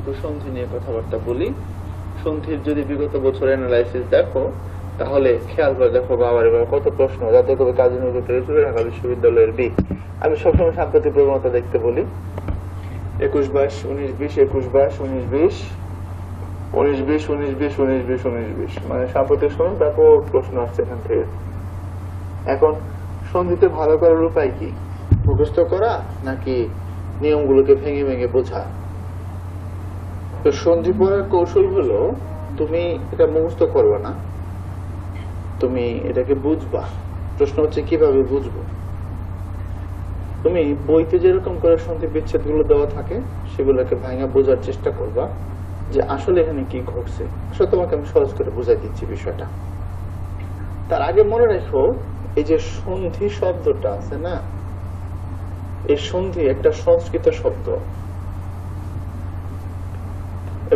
একটু সন্ধি নিয়ে কথাবার্তা বলি। সন্ধির যদি বিগত বছরের অ্যানালাইসিস দেখো তাহলে খেয়াল করে দেখো বাবার এবার কত প্রশ্ন, যাতে করে কাজী নজরুল চলে ঢাকা বিশ্ববিদ্যালয়ের বি। আমি সবসময় সাম্প্রতিক প্রবণতা দেখতে বলি 21-22, 19-20, 21-22, 19-20, 19-20, 19-20, 19-20, 19-20, মানে সাম্প্রতিক সময় ব্যাপক প্রশ্ন আসছে এখান থেকে। এখন সন্ধিতে ভালো করার উপায় কি? মুখস্থ করা নাকি নিয়মগুলোকে ভেঙে ভেঙে বোঝা? তো সন্ধি পড়ার কৌশল হলো তুমি এটা মুখস্থ করবে না, তুমি এটাকে বুঝবা। প্রশ্ন হচ্ছে কিভাবে বুঝবো? তুমি বইতে যেরকম করে সন্ধি বিচ্ছেদ গুলো দেওয়া থাকে সেগুলোকে ভাঙা বোঝার চেষ্টা করবা যে আসলে এখানে কি ঘটছে। আসলে তোমাকে আমি সহজ করে বুঝাই দিচ্ছি বিষয়টা। তার আগে মনে রাখো এই যে সন্ধি শব্দটা আছে না, এই সন্ধি একটা সংস্কৃত শব্দ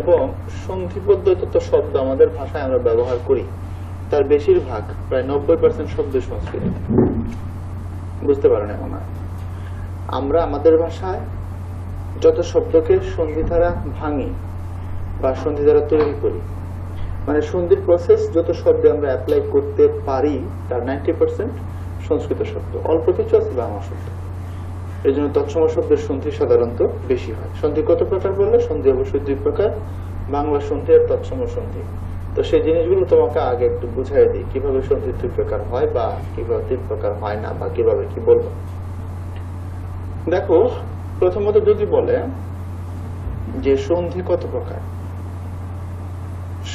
এবং সন্ধিবদ্ধ তত শব্দ আমাদের ভাষায় আমরা ব্যবহার করি তার বেশিরভাগ প্রায় 90% শব্দ সংস্কৃত। বুঝতে পারেন এখন আমরা আমাদের ভাষায় যত শব্দকে সন্ধি দ্বারা ভাঙি বা সন্ধি দ্বারা তৈরি করি, মানে সন্ধির প্রসেস যত শব্দে আমরা অ্যাপ্লাই করতে পারি তার 90% সংস্কৃত শব্দ, অল্প কিছু আছে বাংলা শব্দ। এই জন্য তৎসম শব্দের সন্ধি সাধারণত বেশি হয়। সন্ধি কত প্রকার বললে? সন্ধি অবশ্যই 2 প্রকার, বাংলা সন্ধি আর তৎসম সন্ধি। তো সেই জিনিসগুলো তোমাকে আগে একটু বুঝাই দিই কিভাবে সন্ধি 2 প্রকার হয় বা কিভাবে 3 প্রকার হয় না বা কিভাবে কি বলবো। দেখো প্রথমত যদি বলে যে সন্ধি কত প্রকার,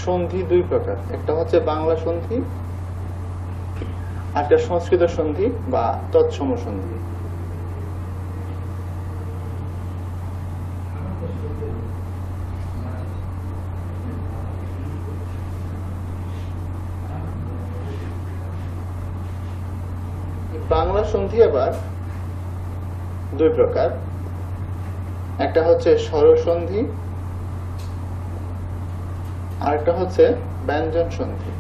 সন্ধি 2 প্রকার। একটা হচ্ছে বাংলা সন্ধি আর একটা সংস্কৃত সন্ধি বা তৎসম সন্ধি। বাংলা সন্ধি আবার 2 প্রকার। একটা হচ্ছে স্বরসন্ধি আর একটা হচ্ছে ব্যঞ্জন সন্ধি।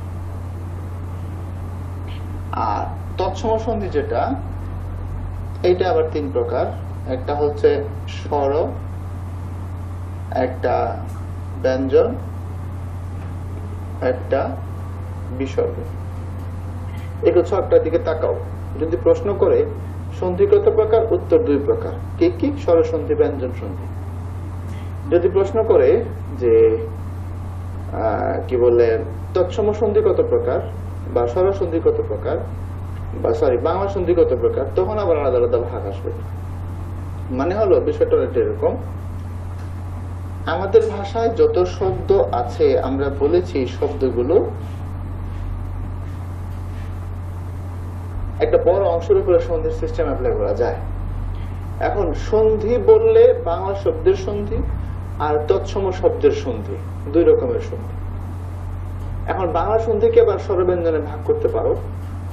আর তৎসম সন্ধি যেটা, এইটা আবার 3 প্রকার। একটা হচ্ছে স্বর, একটা ব্যঞ্জন, একটা বিসর্গ। একটু ছকটার দিকে তাকাও। যদি প্রশ্ন করে সন্ধি কত প্রকার, উত্তর 2 প্রকার। কি কি? স্বরসন্ধি, ব্যঞ্জন সন্ধি। যদি প্রশ্ন করে যে কি বলে তৎসম সন্ধি কত প্রকার বা স্বরসন্ধি কত প্রকার বা বাংলা সন্ধি কত প্রকার, তখন আবার আলাদা আলাদা ভাগ আসবে। মানে হলো বিষয়টা এরকম, আমাদের ভাষায় যত শব্দ আছে আমরা বলেছি শব্দগুলো একটা বড় অংশের উপরে সন্ধির সিস্টেম অ্যাপ্লাই করা যায়। এখন সন্ধি বললে বাংলা শব্দের সন্ধি আর তৎসম শব্দের সন্ধি, 2 রকমের সন্ধি। এখন বাংলা সন্ধিকে আবার স্বরব্যঞ্জনে ভাগ করতে পারো।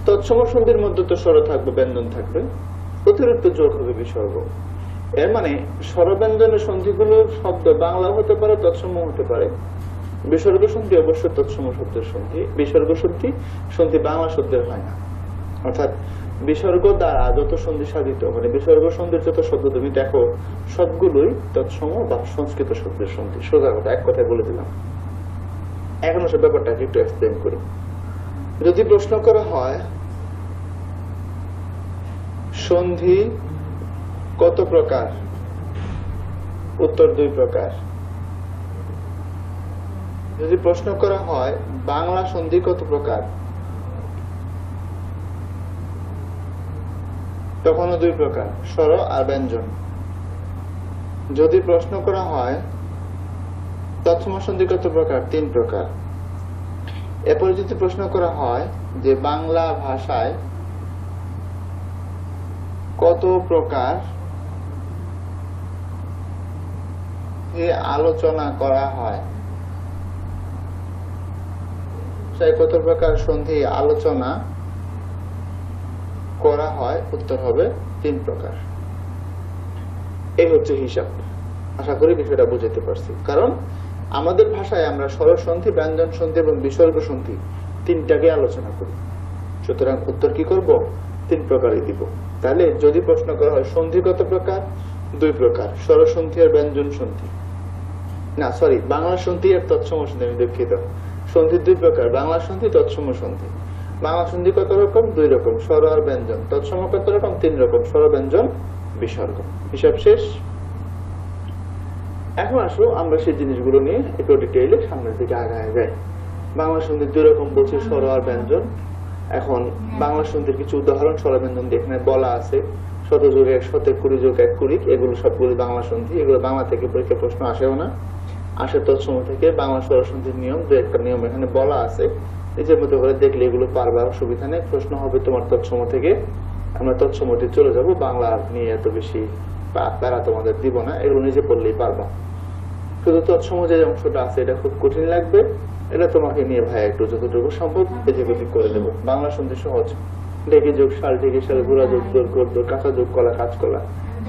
তৎসম সন্ধির মধ্যে তো স্বর থাকবে, ব্যঞ্জন থাকবে, অতিরিক্ত যোগ হবে বিসর্গ। এর মানে স্বরব্যঞ্জনের সন্ধিগুলো শব্দ বাংলা হতে পারে, তৎসম হতে পারে। বিসর্গ সন্ধি অবশ্যই তৎসম শব্দের সন্ধি, বিসর্গ সন্ধি বাংলা শব্দের হয় না। অর্থাৎ বিসর্গ দ্বারা যত সন্ধি সাধিত, মানে বিসর্গ সন্ধির যত শব্দ তুমি দেখো সবগুলোই তৎসম বা সংস্কৃত শব্দের সন্ধি। সোজা কথা, এক কথায় বলে দিলাম। এখন সব ব্যাপারটাকে একটু এক্সপ্লেন করি। যদি প্রশ্ন করা হয় সন্ধি কত প্রকার, উত্তর 2 প্রকার। যদি প্রশ্ন করা হয় বাংলা সন্ধি কত প্রকার, তখনও 2 প্রকার, স্বর আর ব্যঞ্জন। যদি প্রশ্ন করা হয় তৎসম সন্ধি কত প্রকার, 3 প্রকার। এরপরে যদি প্রশ্ন করা হয় যে বাংলা ভাষায় কত প্রকার আলোচনা করা হয়, কত প্রকার সন্ধি আলোচনা করা হয়, উত্তর হবে 3 প্রকার। এই হচ্ছে হিসাব। আশা করি বিষয়টা বুঝতে পারছি। কারণ আমাদের ভাষায় আমরা স্বরসন্ধি, ব্যঞ্জন সন্ধি এবং বিসর্গ সন্ধি 3টাকে আলোচনা করি। সুতরাং উত্তর কি করব? 3 প্রকারই দিব। তাহলে যদি প্রশ্ন করা হয় সন্ধি কত প্রকার, 2 প্রকার, স্বরসন্ধি আর ব্যঞ্জন সন্ধি। না সরি, বাংলা সন্ধি আর তৎসম সন্ধি, আমি দুঃখিত। সন্ধি দুই প্রকার, বাংলা সন্ধি, তৎসম সন্ধি। বাংলা সন্ধি কত রকম? দুই রকম, স্বর আর ব্যঞ্জন। তৎসম কত রকম? তিন রকম, স্বর, ব্যঞ্জন, বিসর্গ। হিসাব শেষ। এখন আসো আমরা সেই জিনিসগুলো নিয়ে একটু ডিটেইলে সামনের দিকে আগায় যাই। বাংলা সন্ধির দুই রকম বলছি, স্বর আর ব্যঞ্জন। এখন বাংলা সন্ধির কিছু উদাহরণ স্বর ব্যঞ্জন দিয়ে এখানে বলা আছে। ১৭ + ১ = ২০ + ১ = ২০, এগুলো সবগুলো বাংলা সন্ধি। এগুলো বাংলা থেকে পরীক্ষা প্রশ্ন আসেও না, আসে তৎসম থেকে। বাংলা স্বর সন্ধির নিয়ম, দু একটা নিয়ম এখানে বলা আছে, নিজের মতো করে দেখলে এগুলো পারবা, অসুবিধা নেই। প্রশ্ন হবে তোমার তৎসম থেকে, আমরা তৎসমতে চলে যাব। বাংলা নিয়ে এত বেশি প্যারা তোমাদের দিব না, এগুলো নিজে পড়লেই পারবা। শুধু তৎসম যে অংশটা আছে এটা খুব কঠিন লাগবে, এটা তোমাকে নিয়ে ভাই একটু যতটুকু সম্ভব এদিক ওদিক করে দেবো। বাংলা সন্ধি সহজ, ঢেকে যোগ শাল, ঢেকে শাল, ঘোরা যোগ দোর, ঘোর দোর, কাঁচা যোগ কলা, কাঁচকলা।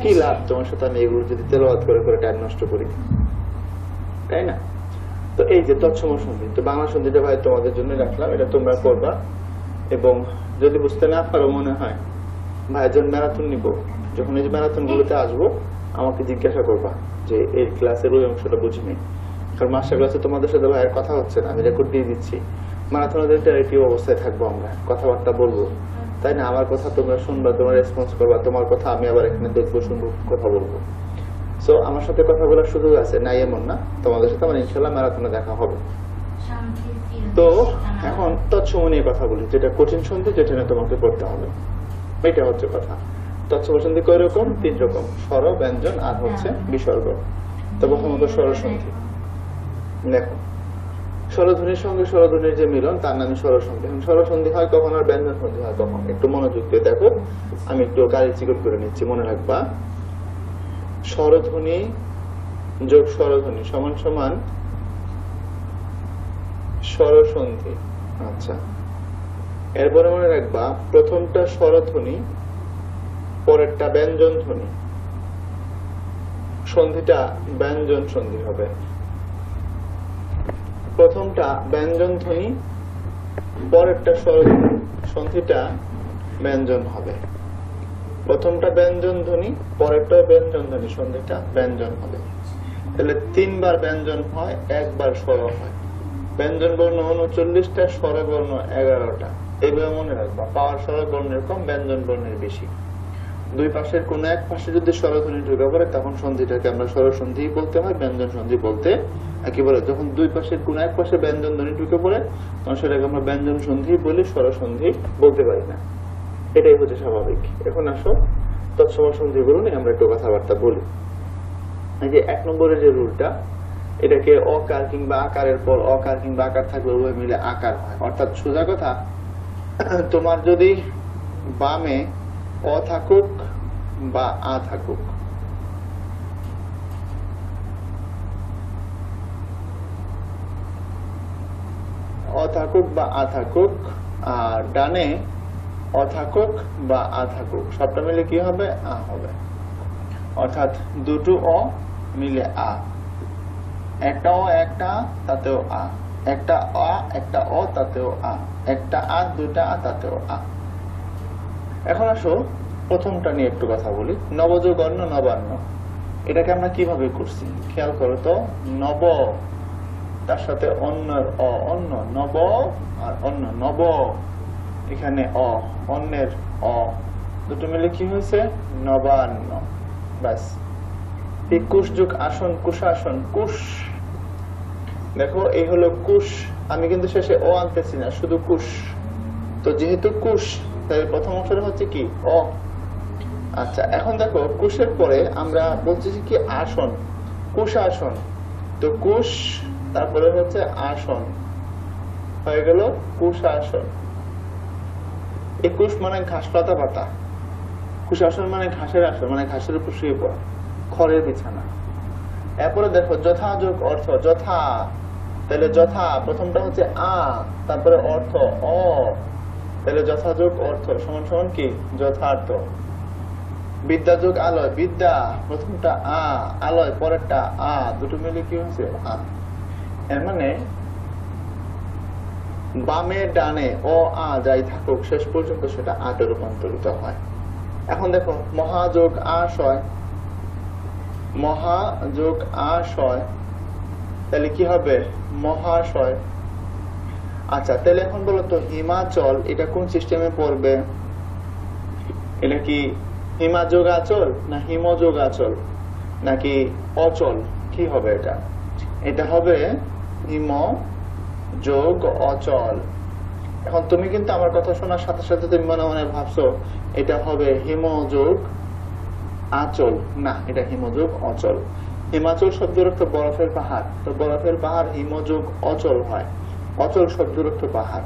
কি লাভ তোমার সাথে আমি এগুলো যদি তেলাওয়াত করে করে টাইম নষ্ট করি, তাই না? তো এই যে তৎসম সন্ধি, তো বাংলা সন্ধিটা ভাই তোমাদের জন্য রাখলাম, এটা তোমরা করবা। এবং যদি বুঝতে না পারো, মনে হয় ভাই যখন ম্যারাথন নিব, যখন এই যে ম্যারাথন গুলোতে আসবো, আমাকে জিজ্ঞাসা করবা যে এই ক্লাসের ওই অংশটা বুঝিনি। কারণ মাস্টার ক্লাসে তোমাদের সাথে ভাইয়ের কথা হচ্ছে না, আমি রেকর্ড দিয়ে দিচ্ছি। ম্যারাথনের ইন্টারেক্টিভ অবস্থায় থাকবো, আমরা কথাবার্তা বলবো, তাই না? আমার কথা তোমরা শুনবা, তোমরা রেসপন্স করবা, তোমার কথা আমি আবার এখানে দেখবো, শুনবো, কথা বলবো। সো আমার সাথে কথা বলার সুযোগ আছে, নাই এমন না। তোমাদের সাথে আমার ইনশাল্লাহ ম্যারাথনে দেখা হবে। তো এখন তৎসম নিয়ে কথা বলি, যেটা কঠিন সন্ধি, যেটা নিয়ে তোমাকে পড়তে হবে। এটা হচ্ছে কথা। তৎসম সন্ধি কয় রকম? তিন রকম, স্বর, ব্যঞ্জন আর হচ্ছে বিসর্গ। তো প্রথমত স্বর সন্ধি। দেখো, স্বরধ্বনির সঙ্গে স্বরধ্বনির যে মিলন, তার নামে স্বর সন্ধি। স্বর সন্ধি হয় কখন আর ব্যঞ্জন সন্ধি হয় কখন? একটু মনোযোগ দিয়ে দেখো, আমি একটু গাড়ি চিকট করে নিচ্ছি, মনে রাখবা। স্বরধ্বনি যোগ স্বরধ্বনি সমান সমান স্বর সন্ধি। আচ্ছা, এরপরে মনে রাখবা, প্রথমটা স্বরধ্বনি, পরেরটা ব্যঞ্জন ধ্বনি, সন্ধিটা ব্যঞ্জন সন্ধি হবে। প্রথমটা ব্যঞ্জন ধ্বনি, পরেরটা স্বরধ্বনি, সন্ধিটা ব্যঞ্জন হবে। প্রথমটা ব্যঞ্জন ধ্বনি, পরেরটা ব্যঞ্জন ধ্বনি, সন্ধিটা ব্যঞ্জন হবে। তাহলে 3 বার ব্যঞ্জন হয়, 1 বার স্বর হয়। ব্যঞ্জন বর্ণ 39টা, স্বর বর্ণ 11টা। এইভাবে মনে রাখবা, পাওয়ার স্বর বর্ণের কম, ব্যঞ্জন বর্ণের বেশি। দুই পাশের কোন এক পাশে যদি স্বরধ্বনি ঢুকে পড়ে, তখন সন্ধিটাকে আমরা স্বর সন্ধি বলতে হয়, ব্যঞ্জন সন্ধি বলতে একেবারে। যখন দুই পাশের কোন এক পাশে ব্যঞ্জন ধ্বনি ঢুকে পড়ে, তখন সেটাকে আমরা ব্যঞ্জন সন্ধি বলি, স্বর সন্ধি বলতে পারি না। এটাই হচ্ছে স্বাভাবিক। এখন আসো তৎসম সন্ধি গুলো নিয়ে আমরা একটু কথাবার্তা বলি। এই যে 1 নম্বরের যে রুলটা, এটাকে অকার কিংবা আকারের পর অকার কিংবা আকার থাকলে উভয় মিলে আকার হয়। অর্থাৎ সোজা কথা, তোমার যদি বামে অ থাকুক বা আ থাকুক, অ থাকুক বা আ থাকুক, আর ডানে অ থাকুক বা আ থাকুক, সবটা মিলে কি হবে? আ হবে। অর্থাৎ দুটো অ মিলে আ, একটা অ একটা তাতেও আ, একটা আ একটা অ তাতেও আ, একটা আ দুটা আ তাতেও আ। এখন আসো প্রথমটা নিয়ে একটু কথা বলি, নবযোগ অন্য নবান্ন। এটাকে আমরা কিভাবে করছি খেয়াল করো তো। নব, তার সাথে অন্যের অ, অন্য, নব আর অন্য, নব, এখানে অ, অন্যের অ, দুটো মিলে কি হয়েছে? নবান্ন। ব্যাস। এই কুশ যোগ আসন, কুশাসন, কুশ। দেখো, এই হলো কুশ, আমি কিন্তু শেষে ও আনতেছি না, শুধু কুশ। তো যেহেতু কুশ, তাই প্রথম অংশটা হচ্ছে কি? অ। আচ্ছা, এখন দেখো, কুশের পরে আমরা বলছি কি? আসন, কুশাসন। তো কুশ, তারপরে হচ্ছে আসন, হয়ে গেল কুশাসন। এই কুশ মানে ঘাস পাতা পাতা, কুশাসন মানে ঘাসের আসন, মানে ঘাসের উপর শুয়ে পড়া, খড়ের বিছানা। এরপরে দেখো যথাযোগ অর্থ, যথা, তাহলে যথা প্রথমটা হচ্ছে আ, তারপরে অর্থ অ, তাহলে যথাযোগ অর্থ সমান সমান কি? যথার্থ। বিদ্যা যোগ আলয়, বিদ্যা প্রথমটা আ, আলয় পরেরটা আ, দুটো মিলে কি হচ্ছে? আ। এর মানে বামে ডানে অ আ যাই থাকুক, শেষ পর্যন্ত সেটা আটে রূপান্তরিত হয়। এখন দেখো, মহাযোগ আশয়, মহাযোগ আশয়, তাহলে কি হবে মহাশয়। আচ্ছা তাহলে এখন বলো তো হিমাচল এটা কোন সিস্টেমে পড়বে? এটা কি হিমাযোগ আচল না হিমযোগ আচল নাকি অচল? কি হবে এটা? এটা হবে হিম যোগ অচল। এখন তুমি কিন্তু আমার কথা শোনার সাথে সাথে তুমি মনে মনে ভাবছো এটা হবে হিমযোগ আচল। না, এটা হিমযোগ অচল। হিমাচল শব্দের অর্থ বরফের পাহাড়, তো বরফের পাহাড় হিমযোগ অচল হয়। অচল শব্দের অর্থ পাহাড়।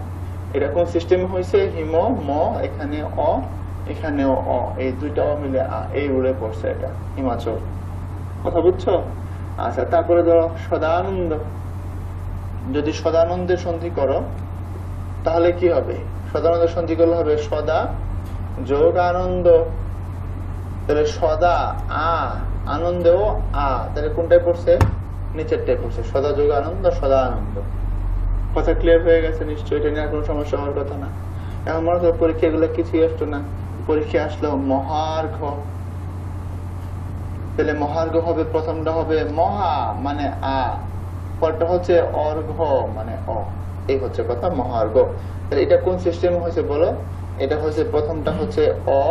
এটা কোন সিস্টেমে হয়েছে? হিম ম এখানে অ এখানেও অ, এই দুইটা অ মিলে আ, এই উড়ে পড়ছে এটা হিমাচল। কথা বুঝছো? আচ্ছা তারপরে ধরো সদানন্দ। যদি সদানন্দের সন্ধি করো তাহলে কি হবে? সদানন্দের সন্ধি করলে হবে সদা যোগ আনন্দ। তাহলে সদা আ আনন্দেও আ, তাহলে কোনটায় পড়ছে? নিচেরটায় পড়ছে, সদা যোগ আনন্দ সদা আনন্দ। কথা ক্লিয়ার হয়ে গেছে নিশ্চয়ই? এটা নিয়ে কোনো সমস্যা হওয়ার কথা না। এখন মনে করো পরীক্ষা এগুলো কিছুই আসতো না, পরীক্ষা আসলো মহার্ঘ। তাহলে মহার্ঘ হবে, প্রথমটা হবে মহা মানে আ, পরটা হচ্ছে অর্ঘ মানে অ। এই হচ্ছে কথা মহার্ঘ। তাহলে এটা কোন সিস্টেম হয়েছে বলো? এটা হচ্ছে প্রথমটা হচ্ছে অ,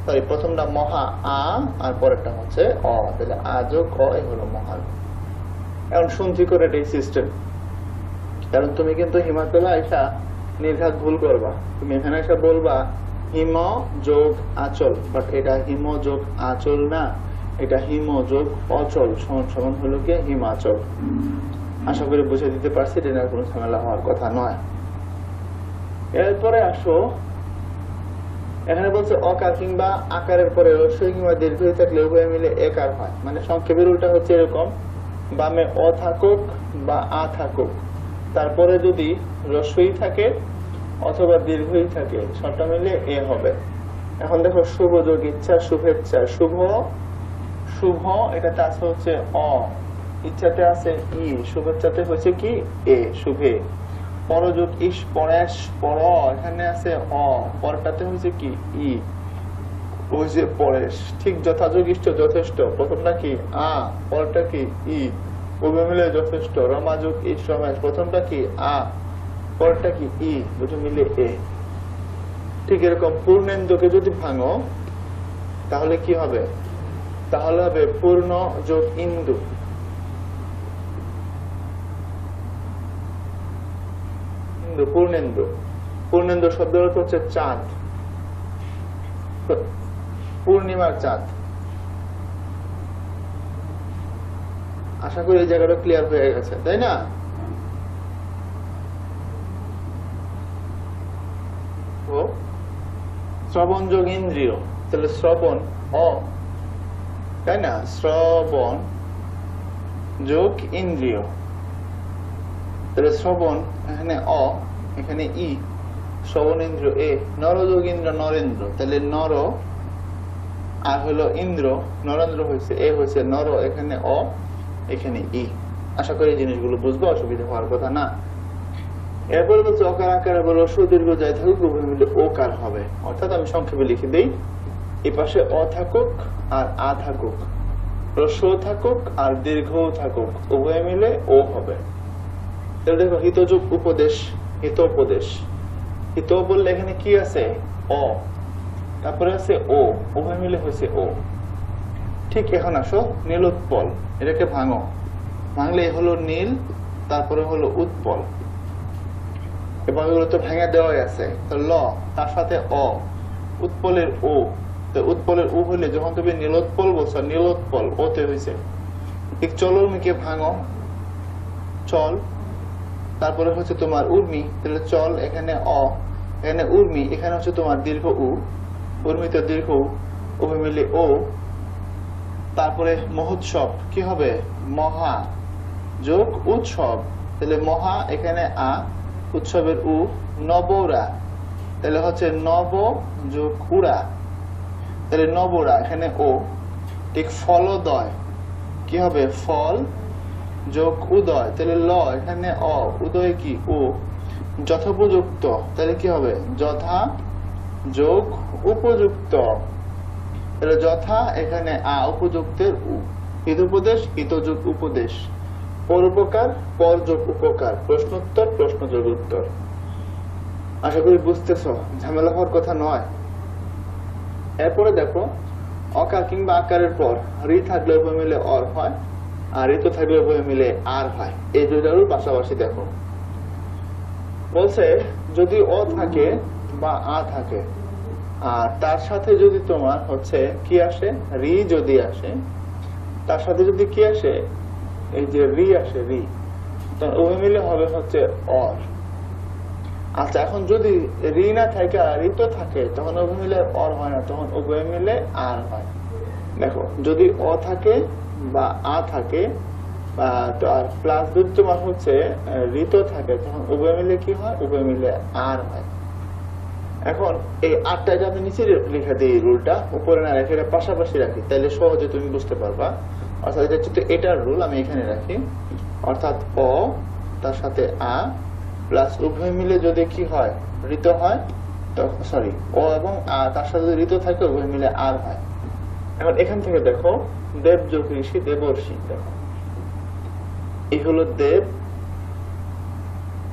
সরি প্রথমটা মহা আ আর পরেরটা হচ্ছে অ, তাহলে আ যোগ অ, এই হলো মহার্ঘ। এখন শুনছি করে এটাই সিস্টেম। কারণ তুমি কিন্তু হিমাচলে আইসা নির্ঘাত ভুল করবা। তুমি এখানে এসে বলবা হিম যোগ আচল, বাট এটা হিম যোগ আচল না, এটা হিম যোগ অচল সমান সমান হলো কি হিমাচল। আশা করি বুঝে দিতে পারছি, এটা নিয়ে কোনো ঝামেলা হওয়ার কথা নয়। এরপরে আসো, এখানে বলছে অকার কিংবা আকারের পরে রস্বই কিংবা দীর্ঘই থাকলে উভয় মিলে একার হয়। মানে সংক্ষেপের উল্টা হচ্ছে এরকম, বামে অ থাকুক বা আ থাকুক, তারপরে যদি রস্বই থাকে অথবা দীর্ঘই থাকে, সবটা মিলে এ হবে। এখন দেখো শুভ যোগ ইচ্ছা শুভেচ্ছা, শুভ শুভ এটাতে আছে হচ্ছে অ, ইচ্ছাতে আছে ই, শুভেচ্ছাতে হচ্ছে কি এ, শুভে। পরযোগ ইস পরেশ পর, এখানে আছে অ, পরটাতে হচ্ছে কি ই, ওই যে পরেশ। ঠিক যথাযোগ ইষ্ট যথেষ্ট, প্রথমটা কি আ, পরটা কি ই, উভয় মিলে যথেষ্ট। রমাযোগ ইস রমেশ, প্রথমটা কি আ, পরটা কি ই, দুটো মিলে এ। ঠিক এরকম পূর্ণেন্দুকে যদি ভাঙো তাহলে কি হবে? তাহলে হবে পূর্ণ যোগ ইন্দু। পূর্ণেন্দু, পূর্ণেন্দু শব্দের অর্থ হচ্ছে চাঁদ, পূর্ণিমার চাঁদ। আশা করি এই জায়গাটা ক্লিয়ার হয়ে গেছে, তাই না? শ্রবণ যোগ ইন্দ্রিয়, তাহলে শ্রবণ অ, তাই না? শ্রবণ যোগ ইন্দ্রিয়, তাহলে শ্রবণ এখানে অ এখানে ই, শ্রবণ ইন্দ্র এ। নরযোগ ইন্দ্র নরেন্দ্র, তাহলে নর আর হলো ইন্দ্র, নরেন্দ্র হয়েছে এ, হয়েছে নর, এখানে অ এখানে ই। আশা করি জিনিসগুলো বুঝবো, অসুবিধা হওয়ার কথা না। এরপরে বলছে অকার আকারে বলো সুদীর্ঘ যাই থাকুক উভয় মিলে ওকার হবে। অর্থাৎ আমি সংক্ষেপে লিখে দিই, এই পাশে অ থাকুক আর আ থাকুক, হ্রস্ব থাকুক আর দীর্ঘ থাকুক, উভয় মিলে ও হবে। তাহলে দেখো হিতযোগ উপদেশ, হিতোপদেশ। হিত বললে এখানে কি আছে? অ, তারপরে আছে ও, উভয় মিলে হয়েছে ও। ঠিক এখন আসো নীলোৎপল, এটাকে ভাঙো। ভাঙলে হলো নীল, তারপরে হলো উৎপল। এবার এগুলো তো ভেঙে দেওয়াই আছে। তো ল তার সাথে অ, উৎপলের ও, তো উৎপলের ও হইলে যখন তুমি নীলোৎপল বলছো, নীলোৎপল ওতে হয়েছে। ঠিক চলর্মিকে ভাঙো, চল, তারপরে হচ্ছে তোমার উর্মি, তাহলে চল এখানে অ, এখানে উর্মি, এখানে হচ্ছে তোমার দীর্ঘ উ, উর্মিতে দীর্ঘ উভয় মিলে ও। তারপরে মহোৎসব কি হবে? মহা যোগ উৎসব, তাহলে মহা এখানে আ, উৎসবের উ। নবরা, তাহলে হচ্ছে নব যোগ উড়া, তাহলে নবরা এখানে ও। ঠিক ফলোদয় কি হবে? ফল যোগ উদয়, তাহলে ল এখানে অ, উদয় কি ও। যথোপযুক্ত, তাহলে কি হবে? যথা যোগ উপযুক্ত, তাহলে যথা এখানে আ, উপযুক্তের উ। হিতোপদেশ হিতযোগ উপদেশ, পরোপকার, পর যোগ উপকার, প্রশ্নোত্তর, প্রশ্ন যোগ উত্তর। আশা করি বুঝতেছো, ঝামেলা হওয়ার কথা নয়। এরপরে দেখো, অকার কিংবা আকারের পর রি থাকলে উভয় মিলে অর হয়, আর ঋতু থাকলে উভয় মিলে আর হয়। এই দুইটারও পাশাপাশি দেখো। বলছে যদি অ থাকে বা আ থাকে, আর তার সাথে যদি তোমার হচ্ছে কি আসে, রি যদি আসে, তার সাথে যদি কি আসে, এই যে রি আসে, রি, তখন উভয় মিলে হবে হচ্ছে অর। আচ্ছা, এখন যদি রি না থাকে আর ঋতু থাকে, তখন উভয় মিলে অর হয় না, তখন উভয় মিলে আর হয়। দেখো, যদি অ থাকে বা আ থাকে আর প্লাস যদি তোমার হচ্ছে ঋতু থাকে, তখন উভয় মিলে কি হয়, উভয় মিলে আর হয়। এখন এই আটটাকে আমি নিচে লিখে দিই, রুলটা উপরে না রেখে পাশাপাশি রাখি, তাহলে সহজে তুমি বুঝতে পারবা। অর্থাৎ এটা হচ্ছে এটার রুল, আমি এখানে রাখি। অর্থাৎ অ তার সাথে আ প্লাস উভয় মিলে যদি কি হয়, ঋতু হয়, সরি, অ এবং আ তার সাথে যদি ঋতু থাকে, উভয় মিলে আর হয়। এখন এখান থেকে দেখো, দেব যোগ ঋষি, দেবর্ষি। দেখো, এই হলো দেব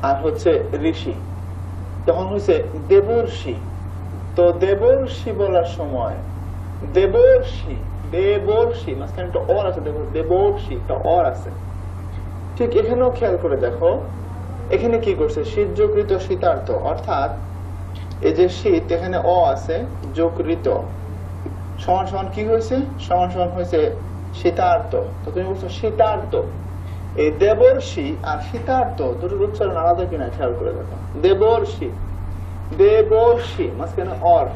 আর হচ্ছে ঋষি, তখন হচ্ছে দেবর্ষি। তো দেবর্ষি বলার সময় দেবর্ষি, দেবর্ষি মাঝখানে একটা অর আছে, দেখো দেবর্ষি একটা অর আছে। ঠিক এখানেও খেয়াল করে দেখো, এখানে কি করছে, শীত যোগ ঋত শীতার্থ, অর্থাৎ এই যে শীত, এখানে অ আছে, যোগ ঋত সমান সমান কি হয়েছে, সমান সমান হয়েছে শীতার্থ। তো তুমি বলছো শীতার্থ। এই দেবর্ষি আর শীতার্থ দুটোর উচ্চারণ আলাদা কিনা খেয়াল করে দেখো। দেবর্ষি, দেবর্ষি মাঝখানে অর,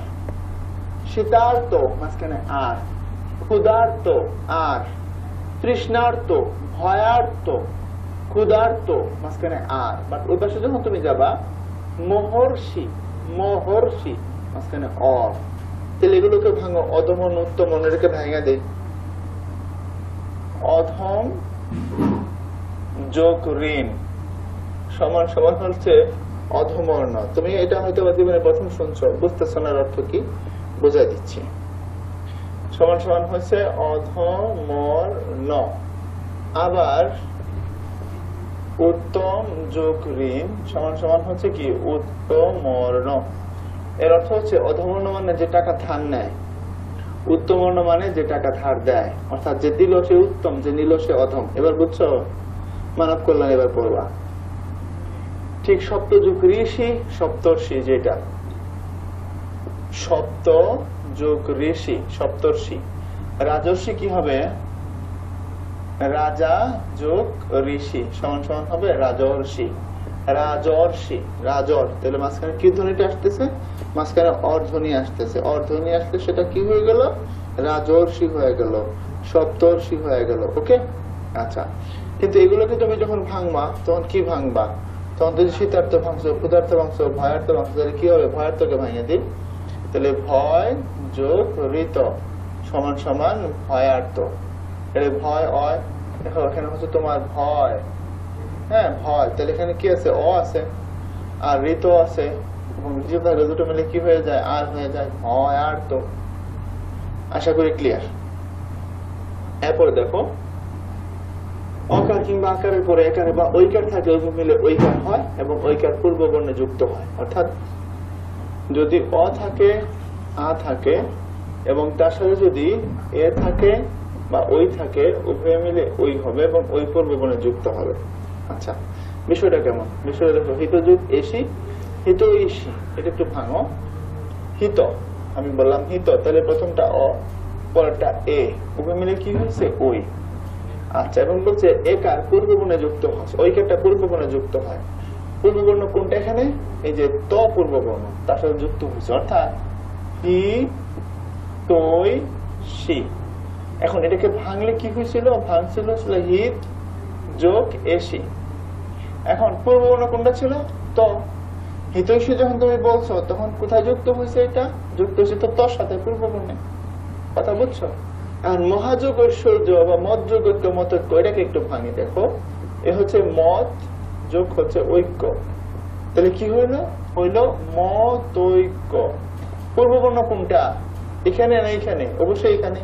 শীতার্থ মাঝখানে আর, ক্ষুধার্ত আর, তৃষ্ণার্ত, ভয়ার্ত, ক্ষুধার্ত মাঝখানে আর। বাট ওই পাশে যখন তুমি যাবা, মহর্ষি, মহর্ষি মাঝখানে অর। তাহলে এগুলোকে ভাঙো, অধম উত্তম, এটাকে ভাঙা দেয়। অধম যোগ ঋণ সমান সমান হচ্ছে অধমর্ণ। তুমি এটা হয়তো জীবনে প্রথম শুনছো, বুঝতেছো না অর্থ কি, বোঝাই দিচ্ছি। সমান সমান হচ্ছে অধমর্ণ। আবার উত্তম যোগ ঋণ সমান সমান হচ্ছে কি, উত্তমর্ণ। এর অর্থ হচ্ছে অধমর্ণ মানে যে টাকা ধার নেয়, উত্তমর্ণ মানে যে টাকা ধার দেয়। অর্থাৎ যে দিল সে উত্তম, যে নিল সে অধম। এবার বুঝছো, মানব কল্যাণ এবার পড়বা। ঠিক সপ্ত যোগ ঋষি, সপ্তর্ষি, যেটা সপ্ত যোগ ঋষি, সপ্তর্ষি। রাজর্ষি কি হবে, রাজা যোগ ঋষি সমান সমান হবে রাজর্ষি, রাজর্ষি, রাজর। তাহলে মাঝখানে কি ধ্বনিটা আসতেছে, মাঝখানে অর্ধনি আসতেছে, অর্ধনি আসলে সেটা কি হয়ে গেল, রাজর্ষি হয়ে গেল, সপ্তর্ষি হয়ে গেল। ওকে, আচ্ছা। কিন্তু এগুলোকে তুমি যখন ভাঙবা, তখন কি ভাঙবা, তখন যদি শীতার্থ ভাঙছো, ক্ষুধার্থ ভাঙছো, ভয়ার্থ ভাঙছো, তাহলে কি হবে, ভয়ার্থকে ভাঙিয়ে দিই। তাহলে ভয় যোগ ঋত সমান সমান ভয়ার্থ। তাহলে ভয় অয়, দেখো এখানে হচ্ছে তোমার ভয়, হ্যাঁ ভয়। তাহলে এখানে কি আছে, অ আছে আর ঋত আছে, এবং দুটো মিলে কি হয়ে যায়, আর হয়ে যায় ভয়ার্থ। আশা করি ক্লিয়ার। এরপরে দেখো, অকার কিংবা আকারের পরে একারে বা ঐকার থাকে, ওই মিলে ঐকার হয় এবং ঐকার পূর্ব বর্ণে যুক্ত হয়। অর্থাৎ যদি অ থাকে, আ থাকে এবং তার সাথে যদি এ থাকে বা ওই থাকে, উভয় মিলে ওই হবে এবং ওই পূর্ব বর্ণে যুক্ত হবে। আচ্ছা, বিষয়টা কেমন, বিষয়টা দেখো, হিত যুগ এসি, হিত ইসি, এটা একটু ভাঙো। হিত, আমি বললাম হিত, তাহলে প্রথমটা অ, পরেরটা এ, উভয় মিলে কি হয়েছে, ওই। আচ্ছা, এবং বলছে একার পূর্ব বর্ণে যুক্ত হয়, ঐকারটা পূর্ব বর্ণে যুক্ত হয়। পূর্ব বর্ণ কোনটা, এখানে এই যে ত পূর্ব বর্ণ তার সাথে যুক্ত হয়েছে, অর্থাৎ হি তৈ সি। এখন এটাকে ভাঙলে কি হয়েছিল, ভাঙছিল হিত যোগ এসি। এখন পূর্ব বর্ণ কোনটা ছিল, ত। হিতৈষী যখন তুমি বলছো, তখন কোথায় যুক্ত হয়েছে, এটা যুক্ত হয়েছে তো তোর সাথে, পূর্ব বর্ণে। কথা বুঝছো? এখন মহাযোগ ঐশ্বর্য বা মত যোগ ঐক্য, মত ঐক্য, এটাকে একটু ভাঙি। দেখো, এ হচ্ছে মত যোগ হচ্ছে ঐক্য, তাহলে কি হইলো, হইলো মতৈক্য। পূর্ব বর্ণ কোনটা, এখানে না এখানে, অবশ্যই এখানে।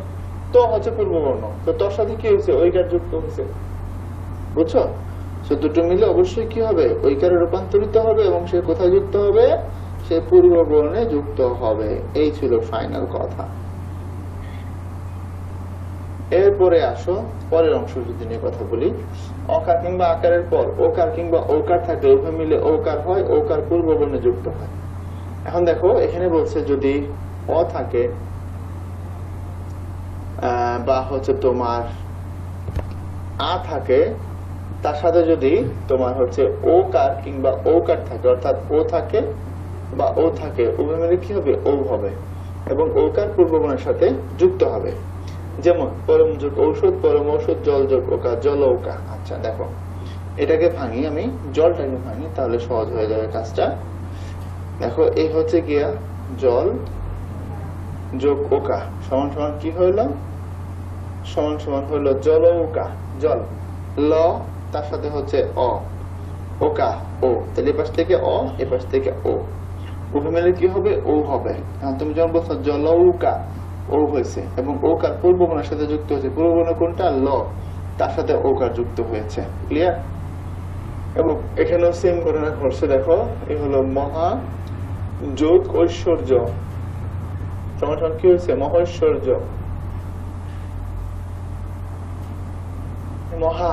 তো হচ্ছে পূর্ব বর্ণ, তো তোর সাথে কি হয়েছে, ঐকার যুক্ত হয়েছে। বুঝছো? তো দুটো মিলে অবশ্যই কি হবে, ঐকারে রূপান্তরিত হবে এবং সে কোথায় যুক্ত হবে, সে পূর্ব বর্ণে যুক্ত হবে। এই ছিল ফাইনাল কথা। এরপরে আসো পরের অংশ যদি নিয়ে কথা বলি। অকার কিংবা আকারের পর ওকার কিংবা ওকার থাকলে উভয় মিলে ওকার হয়, ওকার পূর্ব বর্ণে যুক্ত হয়। এখন দেখো এখানে বলছে যদি অ থাকে বা হচ্ছে তোমার আ থাকে, তার সাথে যদি তোমার হচ্ছে ওকার কিংবা ওকার থাকে, অর্থাৎ ও থাকে বা ও থাকে, উভয় মিলে কি হবে, ও হবে এবং ওকার পূর্ব বর্ণের সাথে যুক্ত হবে। যেমন পরম যোগ ঔষধ, পরম ঔষধ, জল যোগ ওকা, জল ওকা। আচ্ছা দেখো এটাকে ভাঙি, আমি জলটাকে ভাঙি, তাহলে সহজ হয়ে যাবে কাজটা। দেখো এই হচ্ছে গিয়া জল যোগ ওকা সমান সমান কি হইল, সমান সমান হইল জলৌকা, জল ল তার সাথে হচ্ছে অ, ওকা ও, তাহলে এপাশ থেকে অ এপাশ থেকে ও, উভয় মিলে কি হবে, ও হবে। এখন তুমি যখন বলছো জলৌকা, ও হয়েছে এবং ওকার পূর্ব বর্ণের সাথে যুক্ত হয়েছে। পূর্ব বর্ণ কোনটা, ল, তার সাথে ওকার যুক্ত হয়েছে। ক্লিয়ার? এবং এখানেও সেম ঘটনা ঘটছে। দেখো এই হলো মহা যোগ ঐশ্বর্য সমান সমান কি হয়েছে, মহৈশ্বর্য। মহা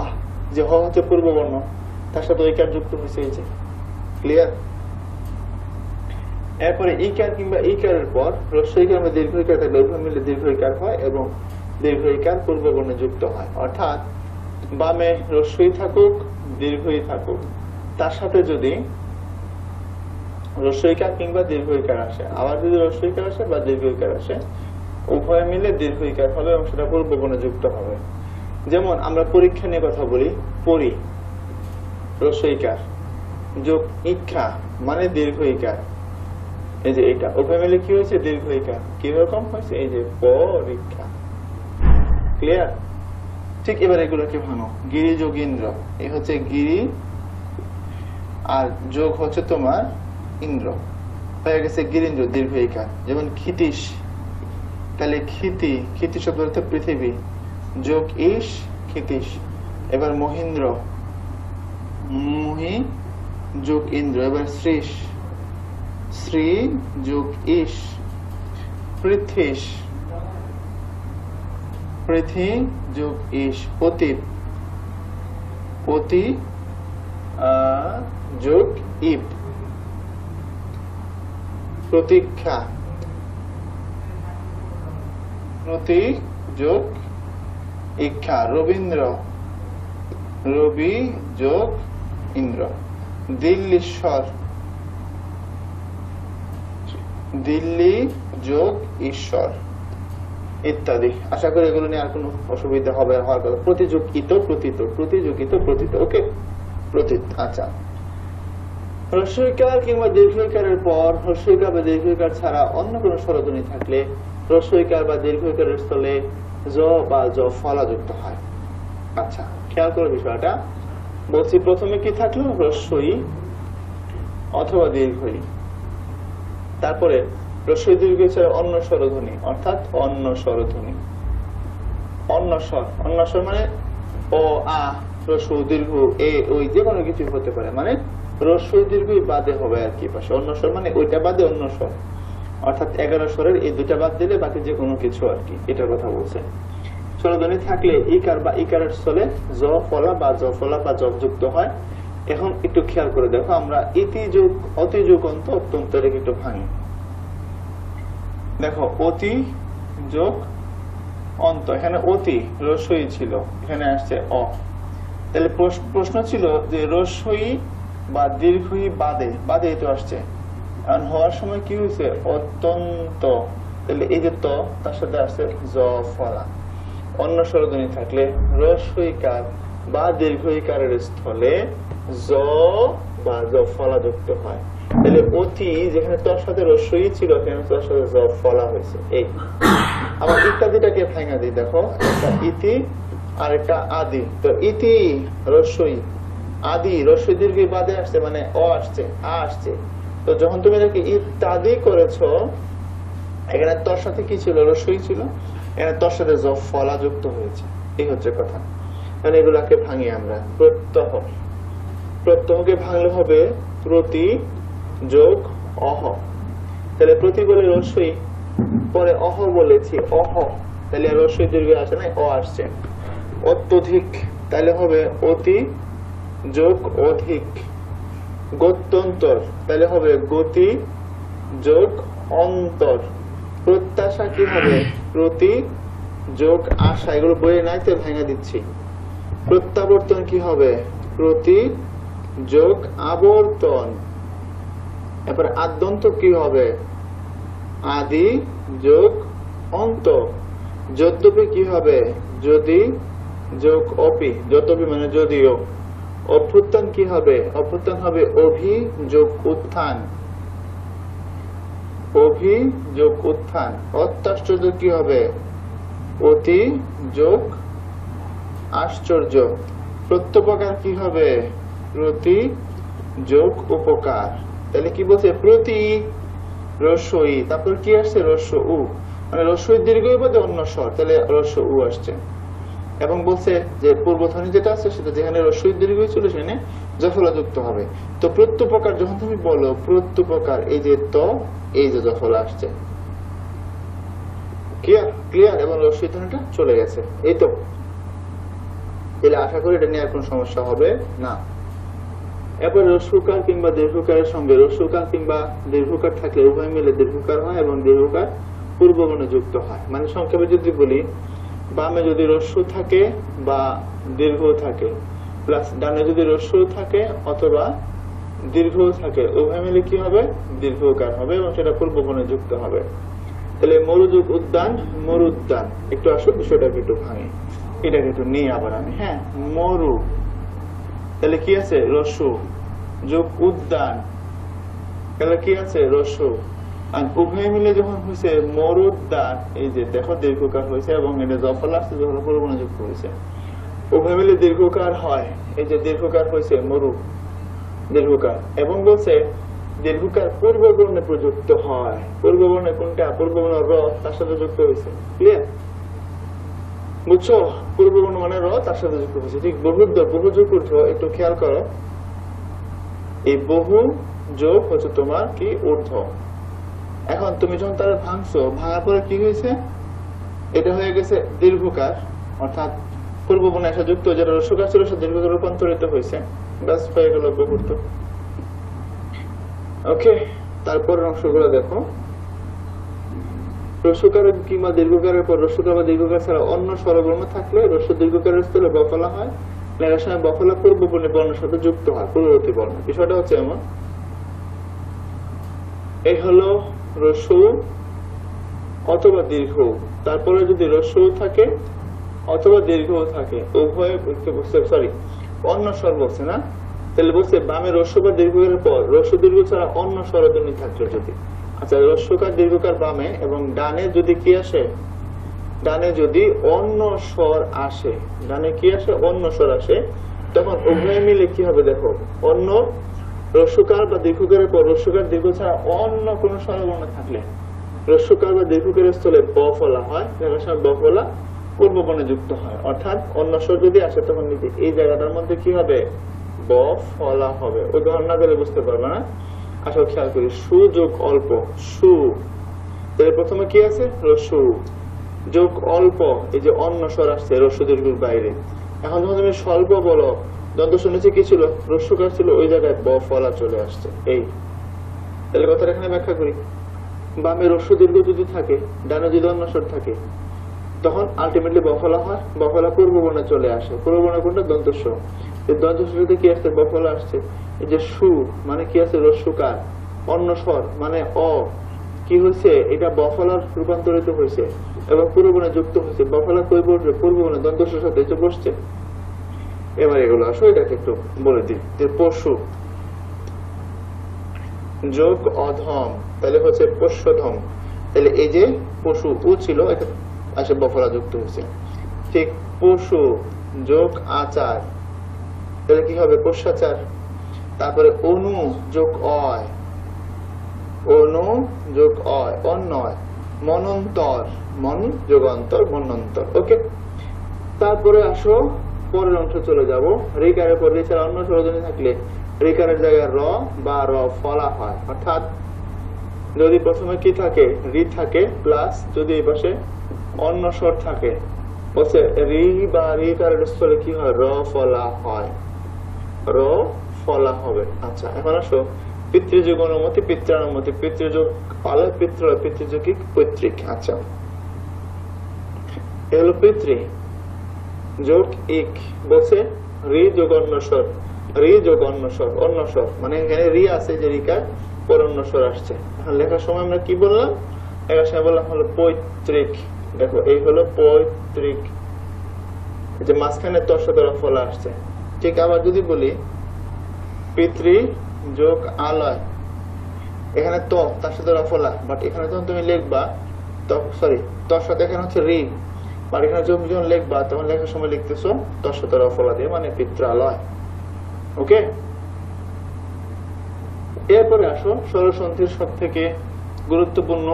যে হ হচ্ছে পূর্ব বর্ণ, তার সাথে ঐকার যুক্ত হয়েছে, এই যে। ক্লিয়ার? এরপরে ইকার কিংবা ইকারের পর হ্রস্বইকার বা দীর্ঘইকার থাকলে উভয় মিলে দীর্ঘইকার হয় এবং দীর্ঘইকার পূর্ব বর্ণে যুক্ত হয়। অর্থাৎ বামে হ্রস্বই থাকুক দীর্ঘই থাকুক, তার সাথে যদি হ্রস্বইকার কিংবা দীর্ঘইকার আসে, আবার যদি হ্রস্বইকার আসে বা দীর্ঘইকার আসে, উভয় মিলে দীর্ঘইকার হবে এবং সেটা পূর্ব বর্ণে যুক্ত হবে। যেমন আমরা পরীক্ষা নিয়ে কথা বলি, পরি হ্রস্বইকার যোগ ইক্ষা মানে দীর্ঘইকার, এই যে এটা উভয় মিলে কি হয়েছে, দীর্ঘইকার। কিরকম হয়েছে, এই যে পরীক্ষা। ক্লিয়ার? ঠিক এবার এগুলোকে ভাঙো। গিরি যোগীন্দ্র, এই হচ্ছে গিরি আর যোগ হচ্ছে তোমার ইন্দ্র, হয়ে গেছে গিরিন্দ্র দীর্ঘইকার। যেমন ক্ষিতীশ, তাহলে ক্ষিতি, ক্ষিতি শব্দ অর্থ পৃথিবী, যোগ ইশ ক্ষিতীশ। এবার মহেন্দ্র, মহি যোগ ইন্দ্র। এবার শ্রীশ, শ্রী যোগ ইশ। পৃথিশ, পৃথি যোগ ইশ। পতি, পতি যোগ ইপ। প্রতীক্ষা, প্রতি যোগ ইক্ষা। রবীন্দ্র, রবি যোগ ইন্দ্র। দিল্লীশ্বর, দিল্লি যোগ ঈশ্বর ইত্যাদি। আশা করি এগুলো নিয়ে আর কোনো অসুবিধা হবে হওয়ার কথা। প্রতিযোগিত প্রতীত, প্রতিযোগিত প্রতীত, ওকে প্রতীত। আচ্ছা, হ্রস্বইকার কিংবা দীর্ঘইকারের পর হ্রস্বইকার বা দীর্ঘইকার ছাড়া অন্য কোনো স্বরধ্বনি থাকলে হ্রস্বইকার বা দীর্ঘইকারের স্থলে জ বা জ ফলা যুক্ত হয়। আচ্ছা খেয়াল করো বিষয়টা। বলছি প্রথমে কি থাকলো, হ্রস্বই অথবা দীর্ঘই, তারপরে হ্রস্বই দীর্ঘ ছাড়া অন্য স্বরধ্বনি, অর্থাৎ অন্য স্বরধ্বনি, অন্য স্বর। অন্য স্বর মানে অ, আ, হ্রস্ব, দীর্ঘ, এ, ওই, যে কোনো কিছু হতে পারে। মানে হ্রস্বই দীর্ঘই বাদে হবে আর কি পাশে। অন্য স্বর মানে ওইটা বাদে অন্য স্বর, অর্থাৎ 11 স্বরের এই দুটা বাদ দিলে বাকি যে কোনো কিছু আর কি, এটার কথা বলছে। স্বরধ্বনি থাকলে ইকার বা ইকারের স্থলে জ ফলা বা জ ফলা বা জ যুক্ত হয়। এখন একটু খেয়াল করে দেখো, আমরা ইতি যোগ অতি যোগ অন্ত অত্যন্ত রেখে একটু ভাঙি। দেখো অতি যোগ অন্ত, এখানে অতি রস্বই ছিল, এখানে আসছে অ। তাহলে প্রশ্ন ছিল যে রস্বই বা দীর্ঘই বাদে, বাদে তো আসছে, কারণ হওয়ার সময় কি হয়েছে, অত্যন্ত। তাহলে এই যে ত, তার সাথে আসছে জ ফলা। অন্য স্বরধ্বনি থাকলে হ্রস্বইকার বা দীর্ঘইকারের স্থলে জ বা জ ফলা যুক্ত হয়। তাহলে অতি, যেখানে তোর সাথে রস্বই ছিল সেখানে তোর সাথে জ ফলা হয়েছে। এই আবার ইত্যাদিটাকে ভাঙা দিই। দেখো একটা ইতি আর একটা আদি। তো ইতি রস্বই, আদি রস্বই দীর্ঘই বাদে আসছে মানে অ আসছে, আ আসছে। তো যখন তুমি নাকি ইত্যাদি করেছো, এখানে তোর সাথে কি ছিল, রস্বই ছিল, এখানে তোর সাথে জ ফলা যুক্ত হয়েছে। এই হচ্ছে কথা। মানে এগুলাকে ভাঙি আমরা। প্রত্যহ, প্রত্যহকে ভাঙলে হবে প্রতি যোগ অহ। তাহলে প্রতি বলে রস্যই, পরে অহ বলেছি অহ, তাহলে রস্যই দীর্ঘ আসে না, অ আসছে। অত্যধিক তাহলে হবে অতি যোগ অধিক। গত্যন্তর তাহলে হবে গতি যোগ অন্তর। প্রত্যাশা কি হবে প্রতি যোগ আশা, এগুলো বইয়ে নাই তো ভেঙে দিচ্ছি। প্রত্যাবর্তন কি হবে প্রতি যোগ আবর্তন। এরপর আদ্যন্ত কি হবে আদি যোগ অন্ত। যদ্যপি কি হবে যদি যোগ অপি, যদ্যপি মানে যদিও। অভ্যুত্থান কি হবে অভ্যুত্থান হবে অভি যোগ উত্থান, অভি যোগ উত্থান। অত্যাশ্চর্য কি হবে অতি যোগ আশ্চর্য। প্রত্যুপকার কি হবে প্রতি যোগ উপকার। তাহলে কি বলছে প্রতি রস্যই, তারপর কি আসছে রস্য উ, মানে রস্যই দীর্ঘই বাদে অন্য স্বর, তাহলে রস্য উ আসছে। এবং বলছে যে পূর্বধ্বনি যেটা আছে সেটা যেখানে রস্যই দীর্ঘই ছিল সেখানে জফলা যুক্ত হবে। তো প্রত্যুপকার যখন তুমি বলো প্রত্যুপকার, এই যে ত এই যে জফলা আসছে, ক্লিয়ার ক্লিয়ার, এবং রস্যই ধ্বনিটা চলে গেছে। এই তো, তাহলে আশা করি এটা নিয়ে আর কোনো সমস্যা হবে না। এরপর রস্যকার কিংবা দীর্ঘকারের সঙ্গে রস্যকার কিংবা দীর্ঘকার থাকলে উভয় মিলে দীর্ঘকার হয় এবং দীর্ঘকার পূর্বগণে যুক্ত হয়। মানে সংক্ষেপে যদি বলি, বামে যদি রস্য থাকে বা দীর্ঘ থাকে, প্লাস ডানে যদি রস্য থাকে অথবা দীর্ঘ থাকে, উভয় মিলে কি হবে দীর্ঘকার হবে এবং সেটা পূর্বগণে যুক্ত হবে। তাহলে মরুযুগ উদ্যান মরুদ্যান। একটু আসো বিষয়টাকে একটু ভাঙি, এটাকে একটু নিয়ে আবার আমি। হ্যাঁ মরু, তাহলে কি আছে রস্য যোগ উদ্যান, তাহলে কি আছে রস্য। আর উভয় মিলে যখন হয়েছে মরুদ্যান, এই যে দেখো দীর্ঘকার হয়েছে এবং এটা জফলা আসছে, জফলা পূর্বগণে যুক্ত হয়েছে, উভয় মিলে দীর্ঘকার হয়। এই যে দীর্ঘকার হয়েছে মরু দীর্ঘকার, এবং বলছে দীর্ঘকার পূর্বগণে প্রযুক্ত হয়। পূর্বগণে কোনটা পূর্বগণ র তার সাথে যুক্ত হয়েছে, ক্লিয়ার বুঝছো? পূর্বগণ মানে র তার সাথে যুক্ত হয়েছে। ঠিক বহুদ্ধ বহু যোগ ঊর্ধ্ব, একটু খেয়াল করো, এই বহু যোগ হচ্ছে তোমার কি ঊর্ধ্ব। এখন তুমি যখন তারা ভাঙছো, ভাঙার পরে কি হয়েছে এটা হয়ে গেছে দীর্ঘকার, অর্থাৎ পূর্বগণে এসে যুক্ত, যেটা রস্যকার ছিল সে দীর্ঘকার রূপান্তরিত হয়েছে, ব্যাস হয়ে গেল বহুদ্ধ। ওকে, তারপরের অংশগুলো দেখো। রস্যকার কিংবা দীর্ঘকারের পর রস্যকার বা দীর্ঘকার ছাড়া অন্য স্বরবর্ণ থাকলে রস্য দীর্ঘকারের স্থলে বফলা হয়, লেখার সময় বফলা পূর্ববর্ণী বর্ণের সাথে যুক্ত হয়, পূর্ববর্তী বর্ণ। বিষয়টা হচ্ছে এমন, এই হলো রস্য অথবা দীর্ঘ, তারপরে যদি রস্য থাকে অথবা দীর্ঘ থাকে, উভয় সরি অন্য স্বর বলছে না, তাহলে বলছে বামে রস্য বা দীর্ঘকারের পর রস্য দীর্ঘ ছাড়া অন্য স্বরধ্বনি থাকলে যদি, আচ্ছা রস্যকার দীর্ঘকার বামে এবং ডানে যদি কি আসে, ডানে যদি অন্য স্বর আসে, ডানে কি আসে অন্য স্বর আসে, তখন উভয় মিলে কি হবে দেখো, অন্য রস্যকার বা দীর্ঘকারের পর রস্যকার দীর্ঘ ছাড়া অন্য কোন স্বরবর্ণ থাকলে রস্যকার বা দীর্ঘকারের স্থলে বফলা হয়, লেখার সময় বফলা পূর্ববর্ণে যুক্ত হয়। অর্থাৎ অন্য স্বর যদি আসে তখন এই জায়গাটার মধ্যে কি হবে বফলা হবে। উদাহরণ না দিলে বুঝতে পারবে না। আসলে খেয়াল করি, সুযোগ অল্প সু, তাহলে প্রথমে কি আছে রস্য যোগ অল্প, এই যে অন্য স্বর আসছে রস্য দীর্ঘের বাইরে। এখন যখন তুমি স্বল্প বলো, দন্ত শুনেছি কি ছিল রস্যকার ছিল, ওই জায়গায় বফলা চলে আসছে। এই তাহলে কথাটা এখানে ব্যাখ্যা করি, বামে রস্য দীর্ঘ যদি থাকে, ডানে যদি অন্য স্বর থাকে, তখন আলটিমেটলি বফলা হয়, বফলা পূর্ববর্ণে চলে আসে। পূর্ববর্ণ কোনটা দন্তস্ব, এই দন্তস্বতে কি আসছে বফলা আসছে। এই যে সু মানে কি আছে রস্যকার, অন্য স্বর মানে অ, কি হয়েছে এটা বফলার রূপান্তরিত হয়েছে এবং পূর্ববর্ণে যুক্ত হয়েছে। বফলা কই বসবে পূর্ববর্ণে দন্তস্বর সাথে এসে বসছে। এবার এগুলো আসো এটাকে একটু বলে দিই, যে পশু যোগ অধম, তাহলে হচ্ছে পোষ্যধম, তাহলে এই যে পশু উ ছিল আসে বফলা যুক্ত হয়েছে। ঠিক পশু যোগ আচার, তাহলে কি হবে পোষ্যাচার। তারপরে অনু যোগ অয়, অনু যোগ অয় অন্যয়। মনন্তর, মন যোগান্তর মনন্তর। ওকে, তারপরে আসো পরের অংশ চলে যাব। রিকারের পর রি ছাড়া অন্য স্বরধ্বনি থাকলে রিকারের জায়গায় র বা র ফলা হয়। অর্থাৎ যদি প্রথমে কি থাকে, রি থাকে, প্লাস যদি এই পাশে অন্য স্বর থাকে, বলছে রি বা রিকারের স্থলে কি হয়, র ফলা হয়, র ফলা হবে। আচ্ছা, এখন আসো পিতৃযোগ অনুমতি, পিতৃানুমতি। পিতৃযোগ পালে পিতৃ, পিতৃযোগ কি পৈতৃক। আচ্ছা, এ হলো পিতৃ যোগ ইক, বলছে রি যোগ অন্য স্বর, রি যোগ অন্য স্বর, অন্য স্বর মানে এখানে রি আছে যে রিকার পর অন্য স্বর আসছে। এখন লেখার সময় আমরা কি বললাম, লেখার সময় বললাম হলো পৈতৃক। দেখো এই হলো পৈতৃক, যে মাঝখানে তস্বতরা ফলা আসছে। ঠিক আবার যদি বলি পিতৃ যোগ আলয়, এখানে তো তার সাথে রফলা, বাট এখানে যখন তুমি লিখবা সরি তোর সাথে এখানে হচ্ছে রি, বাট এখানে যখন লিখবা তখন লেখার সময় লিখতেছো তোর সাথে রফলা দিয়ে, মানে পিত্রালয়। ওকে, এরপরে আসো স্বরসন্ধির সব থেকে গুরুত্বপূর্ণ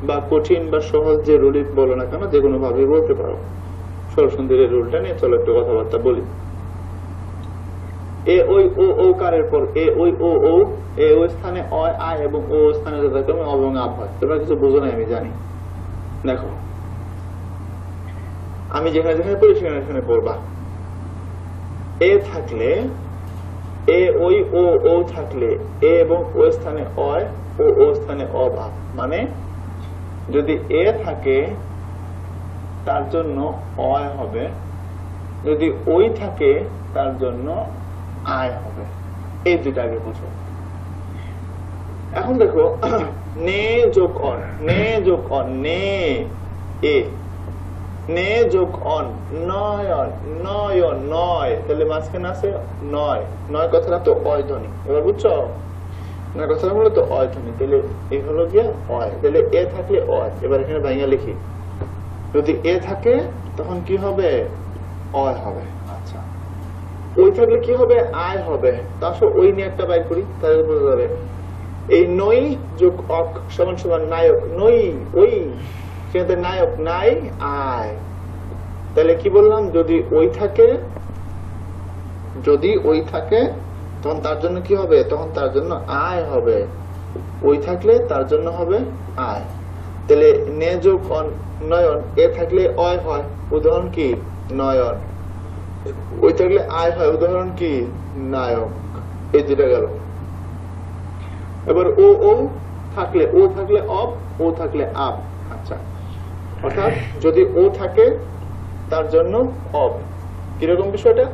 বা কঠিন বা সহজ যে রুলই বলো না কেন, যে কোনো ভাবে বলতে পারো। স্বরসন্ধির এই রুলটা নিয়ে চলো একটু কথাবার্তা বলি। এ ওই ও ও কারের পর এ ওই ও ও, এ ওই স্থানে অয় আয় এবং ও স্থানে যথাক্রমে অ এবং আপ হয়। তোমরা কিছু বুঝো না আমি জানি। দেখো আমি যেখানে যেখানে পড়ি সেখানে সেখানে পড়বা। এ থাকলে এ ওই ও ও থাকলে এ এবং ও স্থানে অয় ও ও স্থানে অভাব, মানে যদি এ থাকে তার জন্য অয় হবে, যদি ওই থাকে তার জন্য আয় হবে। এই দুটা আগে বুঝো। এখন দেখো নে যোগ অন, নে যোগ অন, নে এ, নে যোগ অন নয়ন, নয়ন নয়, তাহলে মাঝখানে আছে নয়, নয় কথাটা তো অয় ধ্বনি। এবার বুঝছো, নয় কথাটা হলো তো অয় ধ্বনি, তাহলে এই হলো গিয়ে অয়, তাহলে এ থাকলে অয়। এবার এখানে ভাঙা লিখি, যদি এ থাকে তখন কি হবে, অয় হবে। আচ্ছা, ওই থাকলে কি হবে, আয় হবে। তাহলে ওই নিয়ে একটা বাইর করি, তাহলে বোঝা যাবে। এই নই যোগ অক সমান সমান নায়ক, নই ওই, সেখানে নায়ক নাই আয়। তাহলে কি বললাম, যদি ওই থাকে, যদি ওই থাকে তখন তার জন্য কি হবে, তখন তার জন্য আয় হবে। ওই থাকলে তার জন্য হবে আয়। তাহলে নে যোগ অন নয়ন, এ থাকলে অয় হয়, উদাহরণ কি নয়ন। ওই থাকলে আয় হয়, উদাহরণ কি নায়ক। এই দুটা গেল। এবার ও ও থাকলে, ও থাকলে অব, ও থাকলে আপ। আচ্ছা, অর্থাৎ যদি ও থাকে তার জন্য অব। কিরকম বিষয়টা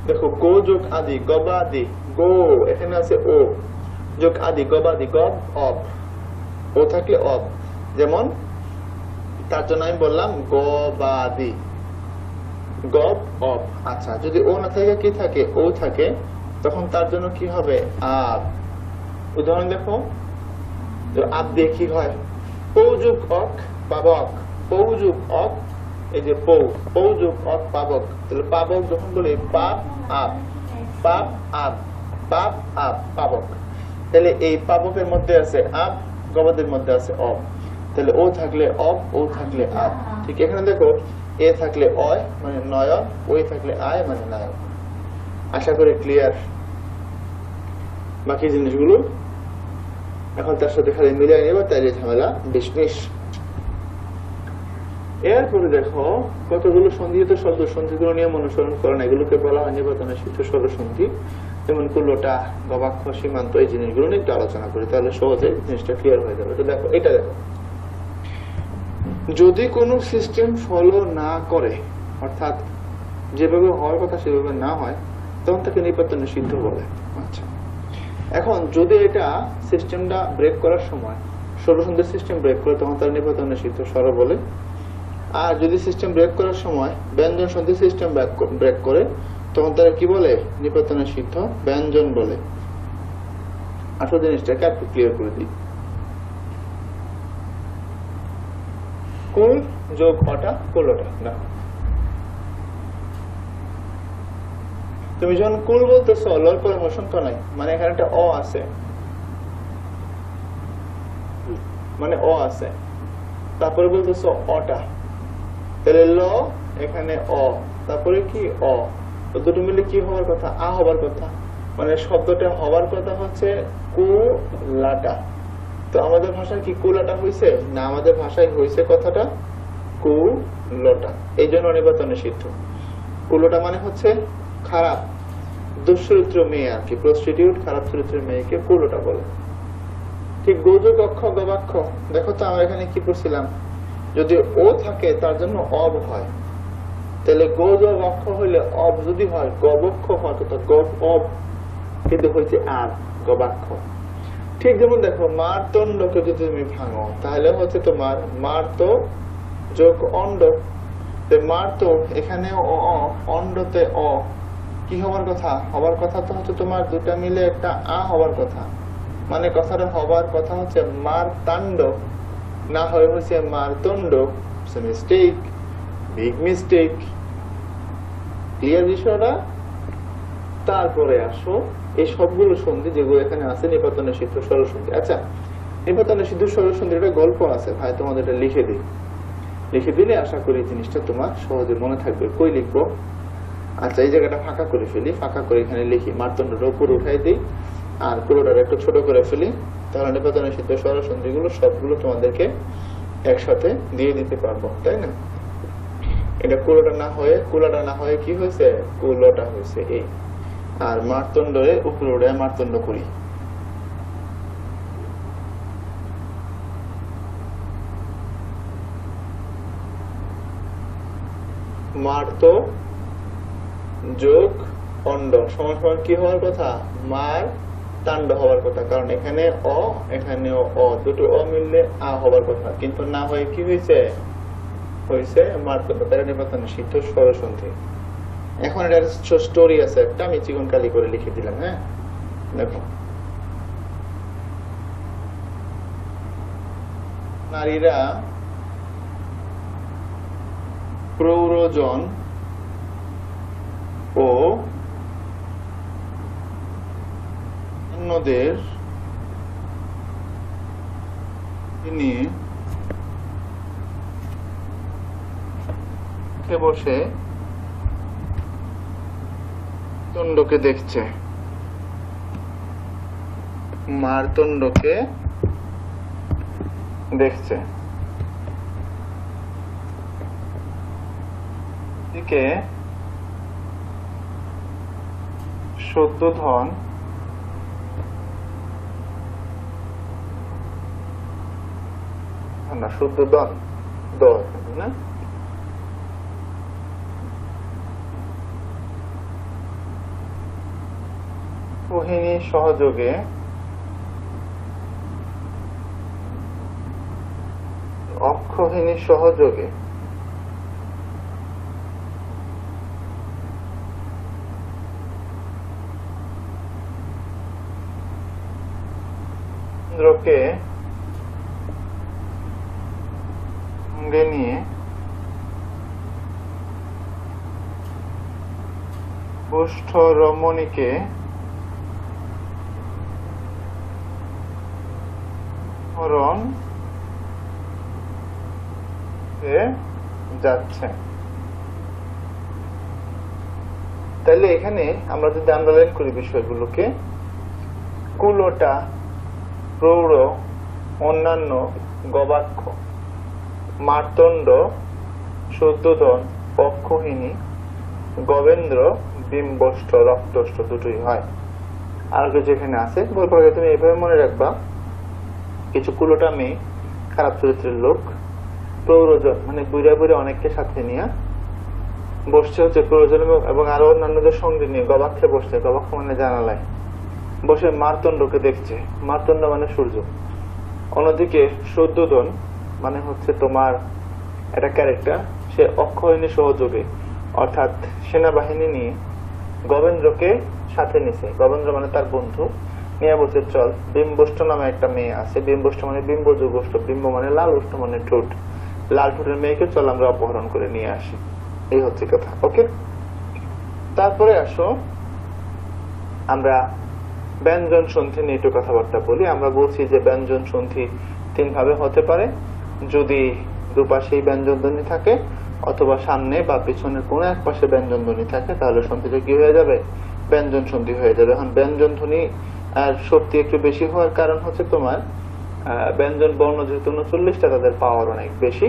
দেখো, গো যোগ আদি গবাদি, গো এখানে আছে ও যোগ আদি গবাদি, গব অব, ও থাকলে অব। যেমন তার জন্য আমি বললাম গবাদি, গব অব। আচ্ছা, যদি ও না থাকে কি থাকে, ও থাকে, তখন তার জন্য কি হবে, আব। উদাহরণ দেখো, আব দিয়ে কি হয়, পৌ যোগ অক পাবক, পৌ যোগ অক, এই যে পৌ, পৌ যোগ অক পাবক। তাহলে পাবক যখন বলি পাপ আপ, পাপ আপ, পাপ আপ, পাবক। তাহলে এই পাবকের মধ্যে আছে আপ, গবাদের মধ্যে আছে অব। তাহলে ও থাকলে অব, ও থাকলে আপ। ঠিক এখানে দেখো, এ থাকলে অয় মানে নয়ন, ওই থাকলে আয় মানে নায়ক। আশা করি ক্লিয়ার। বাকি জিনিসগুলো এখন তার সাথে খালি মিলিয়ে নেবে, তাইলে ঝামেলা বিশনিশ। এরপরে দেখো কতগুলো সন্ধিত শব্দ, সন্ধিগুলো নিয়ম অনুসরণ করে না, এগুলোকে বলা হয় নিবন্ধনের সিদ্ধ স্বরসন্ধি। যেমন কুল্লটা, গবাক্ষ, সীমান্ত, এই জিনিসগুলো নিয়ে একটু আলোচনা করি, তাহলে সহজে জিনিসটা ক্লিয়ার হয়ে যাবে। তো দেখো এটা দেখো, যদি কোনো সিস্টেম ফলো না করে, অর্থাৎ যেভাবে হওয়ার কথা সেভাবে না হয়, তখন তাকে নিপাতন সিদ্ধ বলে। আচ্ছা, এখন যদি এটা সিস্টেমটা ব্রেক করার সময়, স্বরসন্ধির সিস্টেম ব্রেক করে, তখন তার নিপাতন সিদ্ধ স্বর বলে। আর যদি সিস্টেম ব্রেক করার সময় ব্যঞ্জন সন্ধি সিস্টেম ব্রেক করে, তখন তারা কি বলে, নিপাতন সিদ্ধ ব্যঞ্জন বলে। আসল জিনিসটাকে একটু ক্লিয়ার করে দিই। কুল যোগ অটা, কুলটা না, তুমি যখন কুল বলতেছ লর পরে মশঙ্কা নাই, মানে এখানে একটা অ আছে, মানে অ আছে, তারপরে বলতেছ অটা, তাহলে ল এখানে অ, তারপরে কি অ, তো দুটো মিলে কি হওয়ার কথা? আ হবার কথা। মানে শব্দটা হওয়ার কথা হচ্ছে কুলাটা। তো আমাদের ভাষায় কি কুলাটা হয়েছে না? আমাদের ভাষায় হয়েছে কথাটা কুলটা। এই জন্য নিপাত নিষিদ্ধ। কুলটা মানে হচ্ছে খারাপ দুশ্চরিত্র মেয়ে আর কি, প্রস্টিটিউট, খারাপ চরিত্রের মেয়েকে কুলটা বলে। ঠিক গোযোগ অক্ষ গবাক্ষ, দেখো তো আমরা এখানে কি পড়ছিলাম, যদি ও থাকে তার জন্য অব হয়, তাহলে গোযোগ অক্ষ হইলে অব যদি হয় গবক্ষ হয় তো গব অব, কিন্তু হয়েছে আর গবাক্ষ। ঠিক যেমন দেখো মারতন্ডকে যদি তুমি ভাঙো তাহলে হচ্ছে তোমার মারত যোগ অন্ড। মারত এখানে অন্ডতে অ, কি হবার কথা? হবার কথা তো হচ্ছে তোমার দুটা মিলে একটা আ হবার কথা। মানে কথাটা হবার কথা হচ্ছে মারতান্ড, না হয়ে হচ্ছে Martand. Mistake, big mistake. Clear বিষয়টা? তারপরে আসো এই সবগুলো সন্ধি যেগুলো এখানে আছে, নিপাত নিষিদ্ধ স্বরসন্ধি। আচ্ছা, নিপাত নিষিদ্ধ স্বরসন্ধির একটা গল্প আছে, ভাই তোমাদের এটা লিখে দিই। লিখে দিলে আশা করি জিনিসটা তোমার সহজে মনে থাকবে। কই লিখবো? আচ্ছা, এই জায়গাটা ফাঁকা করে ফেলি, ফাঁকা করে এখানে লিখি, মারতন্ডটা উপরে উঠাই দিই আর কুলোটা একটু ছোট করে ফেলি। তাহলে নিপাত নিষিদ্ধ স্বরসন্ধি গুলো সবগুলো তোমাদেরকে একসাথে দিয়ে দিতে পারবো, তাই না? এটা কুলাটা না হয়ে কি হয়েছে? কুলটা হয়েছে এই। আর মারতন্ডে উপরে উঠে মারতন্ড করি। মারত যোগ অন্ড সমান সমান কি হওয়ার কথা? মার তান্ড হওয়ার কথা, কারণ এখানে অ এখানেও অ, দুটো অ মিললে আ হবার কথা, কিন্তু না হয়ে কি হয়েছে? হয়েছে মারতন্ড। তারা নিপাত নিষিদ্ধ স্বরসন্ধি। এখন এটা স্টোরি আছে একটা, আমি চিকন কালি করে লিখে দিলাম। হ্যাঁ, দেখো, নারীরা প্রৌরজন ও অন্যদের নিয়ে বসে তন্ডকে দেখছে, মারতন্ডকে দেখছে। দিকে শুদ্ধোধন না, শুদ্ধোধন না, সোহিনী সহযোগে অক্ষহিনী সহযোগে ইন্দ্রকে সঙ্গে নিয়ে পুষ্ঠ রমণীকে হরণ যাচ্ছে। তাহলে এখানে আমরা যদি আন্ডারলাইন করি বিষয়গুলোকে, কুলটা, প্রৌঢ়, অন্যান্য, গবাক্ষ, মারতন্ড, শুদ্ধোধন, পক্ষহীনী, গবেন্দ্র, বিম্বষ্ট, রক্তষ্ট দুটোই হয়। আর কিছু এখানে আছে, বলবো তুমি এইভাবে মনে রাখবা, কিছু কুলোটা মেয়ে, খারাপ চরিত্রের লোক, প্রৌরজন মানে বুড়া বুড়ে অনেককে সাথে নিয়ে বসছে হচ্ছে প্রয়োজন, এবং আরো অন্যান্যদের সঙ্গে নিয়ে গবাক্ষে বসছে, গবাক্ষ মানে জানালায় বসে মারতন্ডকে দেখছে। মারতন্ড মানে সূর্য। অন্যদিকে শুদ্ধোধন মানে হচ্ছে তোমার একটা ক্যারেক্টার, সে অক্ষয়নী সহযোগে অর্থাৎ সেনাবাহিনী নিয়ে গবেন্দ্রকে সাথে নিছে। গবেন্দ্র মানে তার বন্ধু, নিয়ে বলছে চল, বিম্বষ্ট নামে একটা মেয়ে আছে, বিম্বষ্ট মানে বিম্ব যুগষ্ট, বিম্ব মানে লাল, উষ্ঠ মানে ঠোঁট, লাল ঠোঁটের মেয়েকে চল আমরা অপহরণ করে নিয়ে আসি। এই হচ্ছে কথা। ওকে, তারপরে আসো আমরা ব্যঞ্জন সন্ধি নিয়ে একটু কথাবার্তা বলি। আমরা বলছি যে ব্যঞ্জন সন্ধি তিন ভাবে হতে পারে। যদি দুপাশেই ব্যঞ্জন ধ্বনি থাকে অথবা সামনে বা পিছনের কোনো এক পাশে ব্যঞ্জন ধ্বনি থাকে তাহলে সন্ধিটা কি হয়ে যাবে, ব্যঞ্জন সন্ধি হয়ে যাবে। এখন ব্যঞ্জন ধ্বনি আর শক্তি একটু বেশি হওয়ার কারণ হচ্ছে তোমার ব্যঞ্জন বর্ণ যেহেতু 39টা তাদের পাওয়ার অনেক বেশি,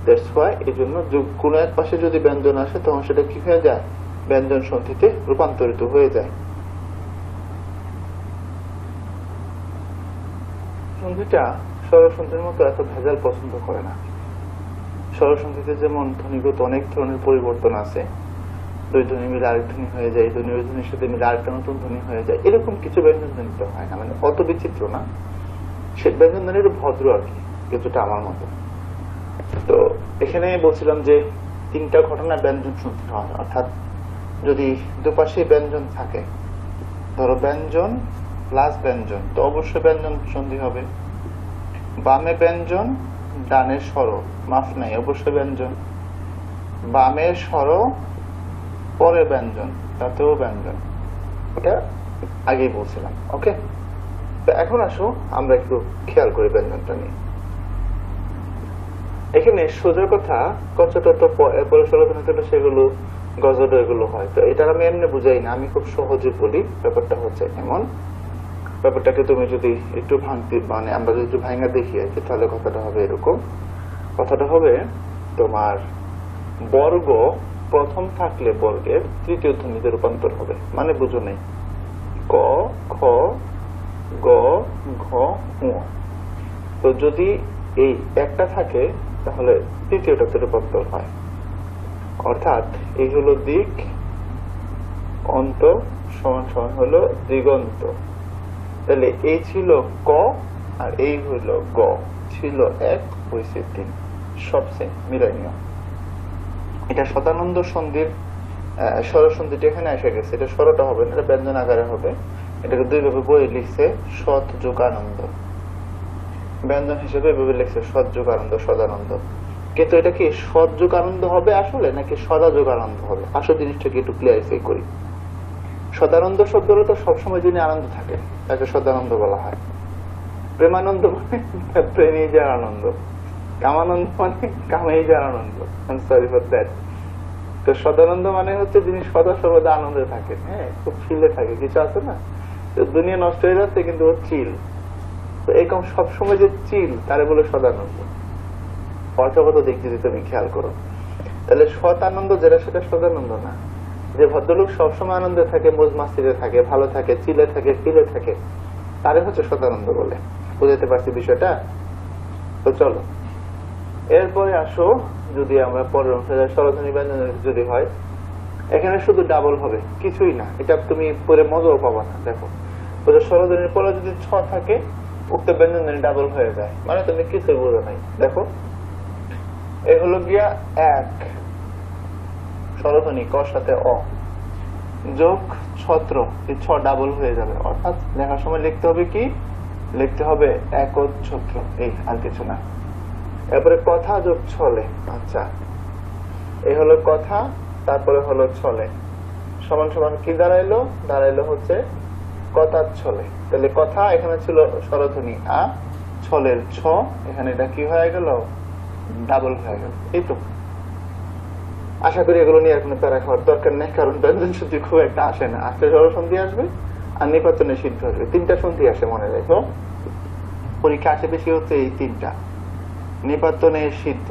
দ্যাটস হোয়াই এই জন্য কোনো এক পাশে যদি ব্যঞ্জন আসে তখন সেটা কি হয়ে যায়, ব্যঞ্জন সন্ধিতে রূপান্তরিত হয়ে যায়। সন্ধিটা স্বরসন্ধির মতো এত ভেজাল পছন্দ করে না। স্বরসন্ধিতে যেমন ধ্বনিগত অনেক ধরনের পরিবর্তন আছে, দুই ধ্বনি মিলে আরেক ধ্বনি হয়ে যায়, দুই ধ্বনির সাথে মিলে আরেকটা নতুন ধ্বনি হয়ে যায়, এরকম কিছু ব্যঞ্জন ধ্বনিতে হয় না, মানে অত বিচিত্র না। সে ব্যঞ্জন ধ্বনির ভদ্র আর কি, কিছুটা আমার মতো। তো এখানে বলছিলাম যে 3টা ঘটনা ব্যঞ্জন সন্ধি হয়, অর্থাৎ যদি দুপাশে ব্যঞ্জন থাকে, ধরো ব্যঞ্জন প্লাস ব্যঞ্জন, তো অবশ্যই ব্যঞ্জন সন্ধি হবে। বামে ব্যঞ্জন ডানের স্বর, মাফ নাই, অবশ্যই ব্যঞ্জন। বামের স্বর পরে ব্যঞ্জন, তাতেও ব্যঞ্জন, এটা আগেই বলছিলাম। ওকে, তো এখন আসো আমরা একটু খেয়াল করি ব্যঞ্জনটা নিয়ে। এখানে সোজা কথা কচটট পরে সেগুলো গজড এগুলো হয়, তো এটা আমি এমনি বুঝাই না, আমি খুব সহজে বলি। ব্যাপারটা হচ্ছে এমন, ব্যাপারটাকে তুমি যদি একটু ভাঙতে, মানে আমরা যদি একটু ভাঙা দেখি আর কি, তাহলে কথাটা হবে এরকম। কথাটা হবে তোমার বর্গ প্রথম থাকলে বর্গের তৃতীয় ধ্বনিতে রূপান্তর হবে, মানে বুঝো নেই, ক খ গ ঘ ঙ। তো যদি এই একটা থাকে তাহলে তৃতীয়টাতে রূপান্তর হয়, অর্থাৎ এই হলো দিক, অন্ত সমান সমান হলো দিগন্ত। তাহলে এই ছিল ক আর এই হইল গ, ছিল 1 হয়েছে 3, সবচেয়ে মিলাই নিয়ম। এটা শতানন্দ সন্ধির স্বরসন্ধিটা এখানে এসে গেছে, এটা স্বরটা হবে না, এটা ব্যঞ্জন আকারে হবে। এটাকে দুই ভাবে বই লিখছে, সৎ যোগ আনন্দ, ব্যঞ্জন হিসেবে এভাবে লিখছে সৎ যোগ আনন্দ, সদানন্দ। কিন্তু এটা কি সৎ যোগ আনন্দ হবে আসলে, নাকি সদা যোগ আনন্দ হবে? আসল জিনিসটাকে একটু ক্লিয়ারিফাই করি। সদানন্দ শব্দটা তো সবসময় যিনি আনন্দ থাকে তাকে সদানন্দ বলা হয়। প্রেমানন্দ মানে প্রেমী যার আনন্দ, কামানন্দ মানে কামেই যার আনন্দ। Sorry for that. তো সদানন্দ মানে হচ্ছে যিনি সদা সর্বদা আনন্দে থাকেন, হ্যাঁ, খুব চিলে থাকে। কিছু আছে না, দুনিয়া নষ্ট হয়ে যাচ্ছে কিন্তু ও চিল, তো এরকম সবসময় যে চিল তারে বলে সদানন্দ। অর্থগত দিক যদি তুমি খেয়াল করো, তাহলে সৎ আনন্দ যেটা সেটা সদানন্দ না। যে ভদ্রলোক সবসময় আনন্দে থাকে, মৌজ মাস্তিতে থাকে, ভালো থাকে, চিলে থাকে, ফিলে থাকে, তারে হচ্ছে সদানন্দ বলে। বুঝতে পারছি বিষয়টা? তো চলো এরপরে আসো, যদি আমরা পরের অংশে স্বরধ্বনি ব্যঞ্জন যদি হয়, এখানে শুধু ডাবল হবে, কিছুই না। এটা তুমি পরে মজাও পাবা না। দেখো স্বরধ্বনির পরে যদি ছ থাকে, উক্ত ব্যঞ্জন ডাবল হয়ে যায়, মানে তুমি কিছুই বোঝো নাই। দেখো এ হলো গিয়া 1 স্বরধ্বনি কর সাথে অ যোগ ছত্র, এই ছ ডাবল হয়ে যাবে, অর্থাৎ লেখার সময় লিখতে হবে কি, লিখতে হবে একচ্ছত্র, এই আর কিছু না। এরপরে কথা যোগ ছলে, আচ্ছা এই হলো কথা, তারপরে হলো ছলে, সমান সমান কি দাঁড়াইলো, দাঁড়াইলো হচ্ছে কথার ছলে। তাহলে কথা এখানে ছিল স্বরধ্বনি আ, ছলের ছ, এখানে এটা কি হয়ে গেল, ডাবল হয়ে গেল। এই তো, আশা করি এগুলো নিয়ে কোনো প্যারা খাওয়ার দরকার নেই, কারণ ব্যঞ্জন সন্ধি খুব একটা আসে না। আসলে স্বরসন্ধি আসবে আর নিপাতনের সিদ্ধ আসবে, 3টা সন্ধি আসে, মনে রেখো। পরীক্ষা আসে বেশি হচ্ছে এই 3টা, নিপাতনের সিদ্ধ।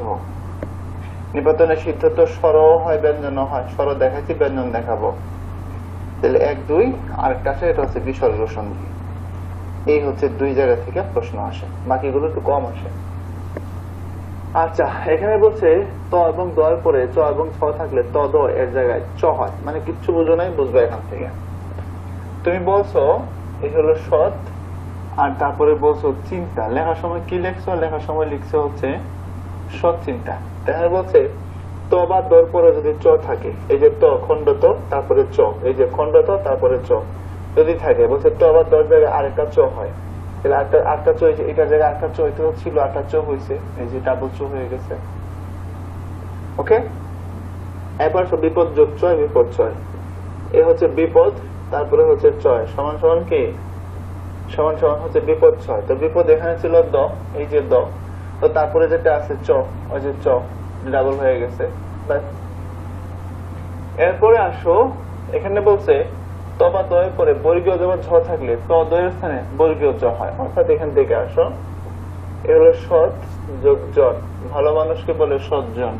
নিপাতনের সিদ্ধ তো স্বর হয়, ব্যঞ্জন হয়। স্বর দেখাচ্ছি, ব্যঞ্জন দেখাবো। তাহলে 1 2, আরেকটা আসে, এটা হচ্ছে বিসর্গ সন্ধি। এই হচ্ছে 2 জায়গা থেকে প্রশ্ন আসে, বাকিগুলো একটু কম আসে। আচ্ছা, এখানে বলছে ত এবং দ এর পরে চ এবং ছ থাকলে ত দ এর জায়গায় চ হয়, মানে কিচ্ছু বুঝো নাই, বুঝবে এখান থেকে। তুমি বলছো এই হলো সৎ, আর তারপরে বলছো চিন্তা। লেখার সময় কি লিখছো, লেখার সময় লিখছো হচ্ছে সৎ চিন্তা। তাহলে বলছে ত বা দর পরে যদি চ থাকে, এই যে ত খণ্ড ত তারপরে চ, এই যে খণ্ড ত তারপরে চ যদি থাকে, বলছে ত বা দর জায়গায় আরেকটা চ হয়, তাহলে আটটা চ, এটার জায়গায় আটটা চ ছিল, 8টা চ হয়েছে, এই যে ডাবল চ হয়ে গেছে। ওকে, এবার বিপদ যোগ চয়, বিপদ চয়, এ হচ্ছে বিপদ, তারপরে হচ্ছে চয়, সমান সমান কি, সমান সমান হচ্ছে বিপদ ছয়। তো বিপদ এখানে ছিল দ, এই যে দ, তো তারপরে যেটা আছে চ, ওই যে চ ডাবল হয়ে গেছে, ব্যাস। এরপরে আসো, এখানে বলছে ত বা দয়ের পরে বর্গীয় জ বা ঝ থাকলে ত দয়ের স্থানে বর্গীয় জ হয়। অর্থাৎ এখান থেকে আসো, এ হলো সৎ যোগ জন, ভালো মানুষকে বলে সজ্জন।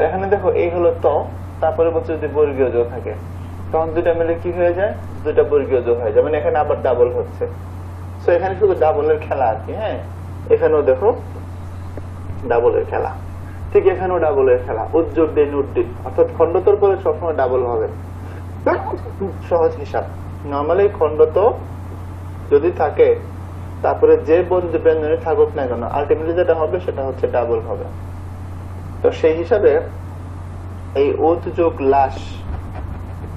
এখানে দেখো এই হলো ত, তারপরে বলছে যদি বর্গীয় জ থাকে তখন দুটা মিলে কি হয়ে যায়, দুটা বর্গীয় জ হয়ে যায়, মানে এখানে আবার ডাবল হচ্ছে। তো এখানে শুধু ডাবলের খেলা আর কি। হ্যাঁ, এখানেও দেখো ডাবলের খেলা, ঠিক এখানেও ডাবলের খেলা, উদ্যোগ দিন উদ্দিন, অর্থাৎ খণ্ডতর পরে সবসময় ডাবল হবে। সহজ হিসাব, নর্মালি খণ্ডত যদি থাকে তারপরে যে ব্যঞ্জনে থাকুক না কেন আলটিমেটলি যেটা হবে সেটা হচ্ছে ডাবল হবে। তো সেই হিসাবে এই উৎ যোগ লাশ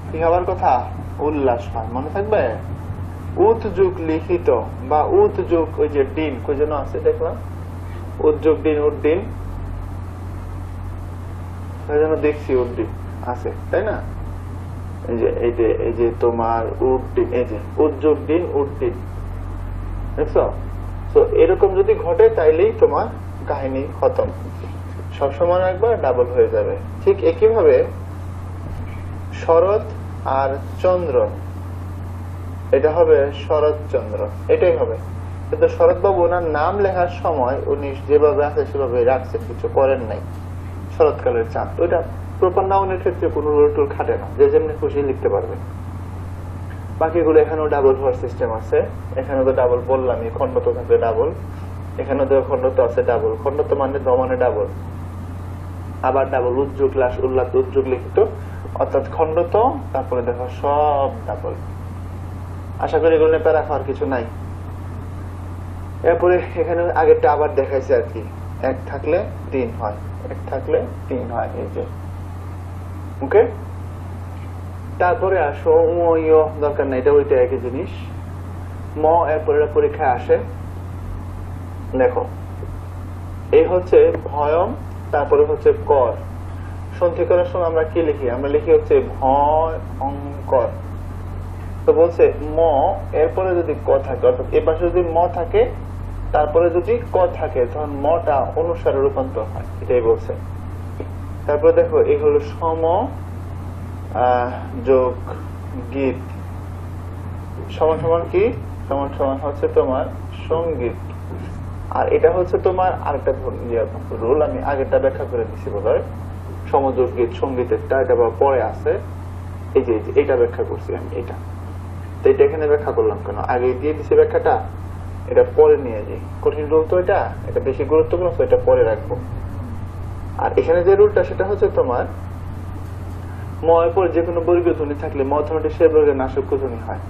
কি হবার কথা, উল্লাস হয়, মনে থাকবে। উৎ যোগ লিখিত বা উৎ যোগ ওই যে দিন কই যেন আছে দেখলাম, উদ্যোগ দিন উদ্দিন, দেখছি উদ্দিন আছে তাই না, এই যে তোমার উদ্দিন, এই যে উদ্যোগ দিন উদ্দিন, দেখছো। তো এরকম যদি ঘটে তাইলেই তোমার কাহিনী খতম, সবসময় একবার ডাবল হয়ে যাবে। ঠিক একইভাবে শরৎ আর চন্দ্র, এটা হবে শরৎচন্দ্র, এটাই হবে। কিন্তু শরৎবাবু ওনার নাম লেখার সময় উনি যেভাবে আছে সেভাবে রাখছেন, কিছু করেন নাই। শরৎকালের চাঁদ, ওইটা প্রপার নাউনের ক্ষেত্রে কোনো রোল টোল খাটে না, যে যেমনি খুশি লিখতে পারবে। বাকিগুলো এখানেও ডাবল হওয়ার সিস্টেম আছে, এখানে তো ডাবল বললামই, খণ্ডত থাকবে ডাবল, এখানে তো খণ্ডত আছে ডাবল, খণ্ডত মানে দমানে ডাবল, আবার ডাবল, উদ্যোগ লাশ উল্লাস উদ্যোগ লিখিত, অর্থাৎ খণ্ডত, তারপরে দেখো সব ডাবল। আশা করি এগুলো প্যারা খাওয়ার কিছু নাই। এরপরে এখানে আগেরটা আবার দেখাইছে আর কি, এক থাকলে তিন হয়, এক থাকলে তিন হয়, এই যে ওকে। তারপরে আসো দরকার নাই, এটা ওইটা একই জিনিস। ম এরপরে পরীক্ষায় আসে, দেখো এই হচ্ছে ভয়ম, তারপরে হচ্ছে কর। সন্ধি করার সময় আমরা কি লিখি, আমরা লিখি হচ্ছে ভয়ঙ্কর। তো বলছে ম এরপরে যদি ক থাকে, অর্থাৎ এ পাশে যদি ম থাকে তারপরে যদি ক থাকে তখন মটা অনুসারে রূপান্তর হয়, এটাই বলছে। তারপরে দেখো এই হলো সম যোগ গীত, সমান সমান কি, সমান সমান হচ্ছে তোমার সঙ্গীত। আর এটা হচ্ছে তোমার আরেকটা রুল, আমি আগেরটা ব্যাখ্যা করে দিচ্ছি বোধহয়, সমযোগ গীত সঙ্গীতেরটা, এটা পরে আছে, এই যে এটা ব্যাখ্যা করছি আমি, এটা তো এটা এখানে ব্যাখ্যা করলাম কেন, আগে দিয়ে দিচ্ছি ব্যাখ্যাটা, এটা পরে নিয়ে যাই, কঠিন রুল তো এটা বেশি গুরুত্বপূর্ণ, তো এটা পরে রাখবো। আর এখানে যে রুলটা সেটা হচ্ছে তোমার ম এর পরে যে কোনো বর্গীয় ধ্বনি থাকলে ম ধ্বনিটি সে বর্গের নাসিক্য ধ্বনি হয়।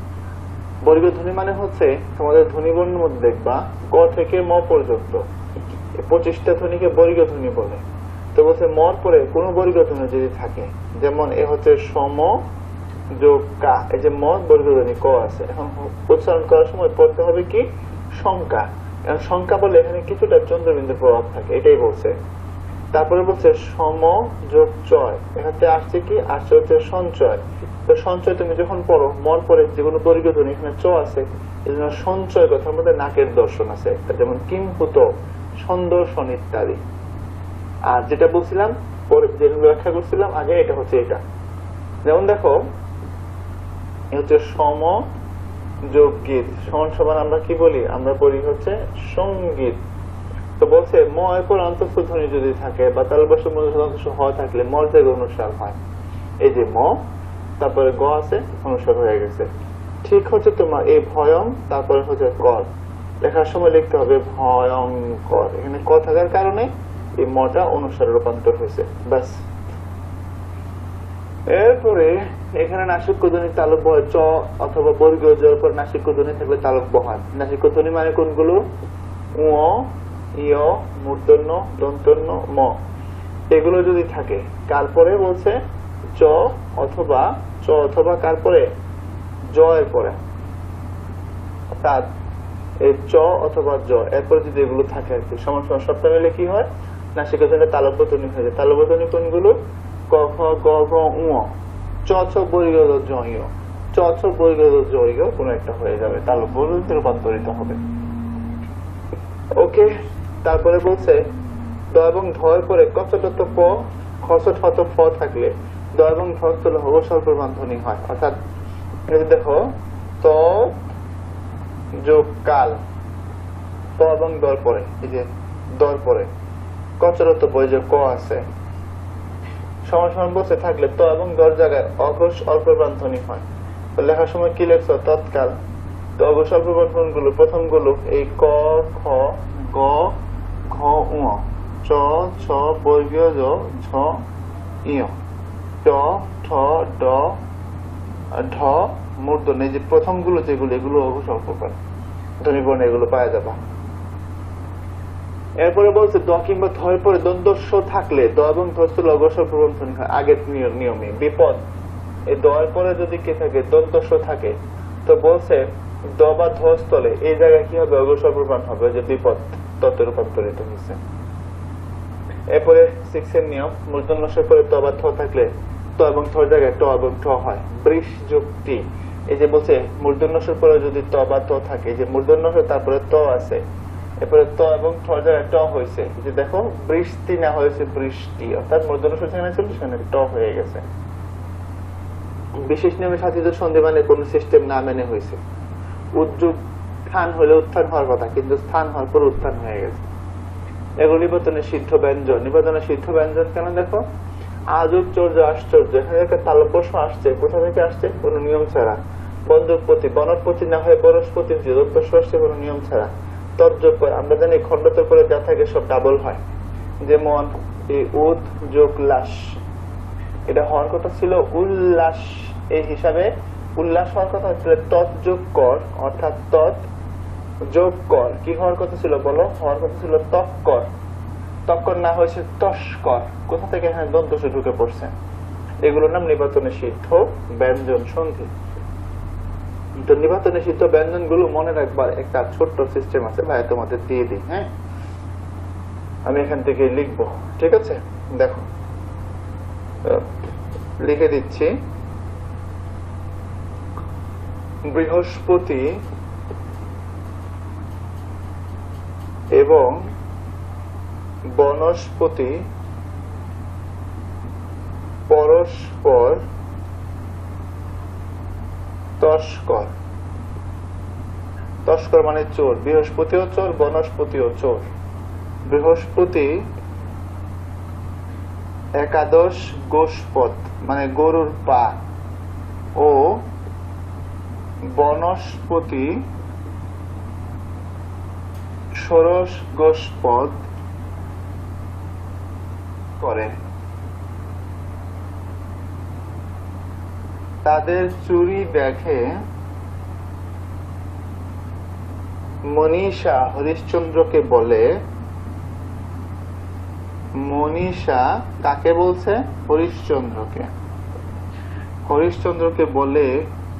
বর্গীয় ধ্বনি মানে হচ্ছে তোমাদের ধ্বনি বর্ণের মধ্যে দেখবা ক থেকে ম পর্যন্ত 25টা ধ্বনিকে বর্গীয় ধ্বনি বলে। তো বলছে মর পরে কোন বর্গীয় ধ্বনি যদি থাকে, যেমন এ হচ্ছে সম যোগ কা, এই যে ম বর্গীয় ধ্বনি ক আছে, এখন উচ্চারণ করার সময় পড়তে হবে কি সংখ্যা, এখন সংখ্যা বলে এখানে কিছুটা চন্দ্রবিন্দুর প্রভাব থাকে, এটাই বলছে। তারপরে বলছে সম যোগ চয়, এখানে আসছে কি, আসছে হচ্ছে সঞ্চয়। তো সঞ্চয় তুমি যখন পড়ো মর পরে যে কোনো বর্গীয় ধ্বনি এখানে চ আছে, এই জন্য সঞ্চয় কথার মধ্যে নাকের দর্শন আছে একটা, যেমন কিংপুত সন্দর্শন ইত্যাদি। আর যেটা বলছিলাম পরে যেগুলো ব্যাখ্যা করছিলাম আগে, এটা হচ্ছে এটা, যেমন দেখো হচ্ছে সম যোগ গীত সমান সমান আমরা কি বলি, আমরা বলি হচ্ছে সঙ্গীত। তো বলছে ম এর পর অন্তঃস্থ ধ্বনি যদি থাকে বা তালবস্য মধ্যস্থ হ থাকলে মর থেকে অনুসার হয়, এই যে ম তারপরে গ আছে অনুসার হয়ে গেছে। ঠিক হচ্ছে তোমার এই ভয়ং, তারপরে হচ্ছে কর, লেখার সময় লিখতে হবে ভয়ঙ্কর, এখানে ক থাকার কারণে এই মটা অনুসারে রূপান্তর হয়েছে, ব্যাস। এরপরে এখানে নাসিক্য ধ্বনি তালব্য হয়, চ অথবা বর্গীয় জয়ের পর নাসিক্য ধ্বনি থাকলে তালব্য হয়। নাসিক্য ধ্বনি মানে কোনগুলো, উ ইয় মূর্ধন্য দন্তন্য ম, এগুলো যদি থাকে কার পরে বলছে চ অথবা কার পরে জ এর পরে, অর্থাৎ এই চ অথবা জ এরপরে যদি এগুলো থাকে আর কি, সমান সমান সবটা মিলে কি হয় নাসিক্য ধ্বনি তালব্য ধ্বনি হয়ে যায়। তালব্য ধ্বনি কোনগুলো, ক খ গ ঘ উ, চ ছ বর্গীয় জ ই, চ ছ বর্গীয় জ ই কোন একটা হয়ে যাবে, তালব্য রূপান্তরিত হবে। ওকে, তারপরে বলছে দ এবং ধ এর পরে কচটত্ব প খসট হত ফ থাকলে দ এবং ধ স্থলে হব স্বল্পমান ধ্বনি হয়। অর্থাৎ দেখো ত যোগ কাল, ত এবং দর পরে, এই যে দর পরে কচরত বই যে ক আছে, সমান সমান বসে থাকলে ত এবং দর জায়গায় অঘোষ অল্পপ্রাণ ধ্বনি হয়। লেখার সময় কি লেখছ? তৎকাল। তো অঘোষ অল্পপ্রাণ ধ্বনি গুলো প্রথম গুলো এই ক, খ, গ, ঘ, উ, চ, ছ, বর্গীয় জ, ঝ, ইয়, ট, ঠ, ড, ঢ, মূর্ধন্য। এই যে প্রথম গুলো যেগুলো, এগুলো অঘোষ অল্পপ্রাণ ধ্বনি বর্ণ, এগুলো পাওয়া যাবে। এরপরে বলছে দ কিংবা ধর পরে দন্তস্ব থাকলে দ এবং ধ স্থলে অঘোষ অল্পপ্রাণ ধ্বনি হয়। আগের নিয়মে বিপদ, এই দর পরে যদি কে থাকে দন্তস্ব থাকে, তো বলছে দ বা ধ স্থলে এই জায়গায় কি হবে? অঘোষ অল্পপ্রাণ হবে, যে বিপদ তত্ত্বে রূপান্তরিত হয়েছে। এরপরে 6 এর নিয়ম, মূর্ধন্যস্বের পরে ত বা থ থাকলে ত এবং থ জায়গায় ট এবং ঠ হয়। বৃষ যুক্তি, এই যে বলছে মূর্ধন্যস্বের পরে যদি ত বা ত থাকে, যে মূর্ধন্যস্ব তারপরে ত আছে, এরপরে ত এবং ঠ জায়গায় ট হয়েছে, যে দেখো বৃষ্টি না হয়েছে বৃষ্টি, অর্থাৎ মূর্ধন্যস্ব যেখানে ছিল সেখানে ট হয়ে গেছে। বিশেষ নিয়মে সাধিত সন্ধি মানে কোন সিস্টেম না মেনে হয়েছে। উদ্যোগস্থান হলে উত্থান হওয়ার কথা, কিন্তু স্থান হওয়ার পর উত্থান হয়ে গেছে। এগুলো নিবন্ধনের সিদ্ধ ব্যঞ্জন। নিবন্ধনের সিদ্ধ ব্যঞ্জন কেন? দেখো আশ্চর্য আশ্চর্য, এখানে একটা তালব্য আসছে, কোথা থেকে আসছে? কোন নিয়ম ছাড়া। বন্ধুপতি, বনস্পতি না হয়ে বনস্পতি দন্তস্ব আসছে কোন নিয়ম ছাড়া। তর্জক, আমরা জানি খণ্ডতর করে যা থাকে সব ডাবল হয়, যেমন এই উদ যোগ লাস, এটা হওয়ার কথা ছিল উল্লাস, এই হিসাবে উল্লাস হওয়ার কথা ছিল তৎ যোগ কর, অর্থাৎ তৎ যোগ কর। কি হওয়ার কথা ছিল বলো? হওয়ার কথা ছিল তক্কর। তক্কর না হয়েছে তস্কর। কোথা থেকে এখানে দন্তস্ব ঢুকে পড়ছে? এগুলোর নাম নিবাতনে সিদ্ধ ব্যঞ্জন সন্ধি। তো নিবাতনে সিদ্ধ ব্যঞ্জন গুলো মনে রাখবার একটা ছোট্ট সিস্টেম আছে, ভাই তোমাদের দিয়ে দিই। হ্যাঁ, আমি এখান থেকে লিখবো, ঠিক আছে? দেখো লিখে দিচ্ছি। বৃহস্পতি এবং বনস্পতি পরস্পর তস্কর। তস্কর মানে চোর। বৃহস্পতিও চোর, বনস্পতিও চোর। বৃহস্পতি একাদশ গোষ্পদ মানে গরুর পা, ও বনস্পতি ষোড়শ গোষ্পদ করে। তাদের চুরি দেখে মনীষা হরিশ্চন্দ্রকে বলে, মনীষা কাকে বলছে? হরিশ্চন্দ্রকে। হরিশ্চন্দ্রকে বলে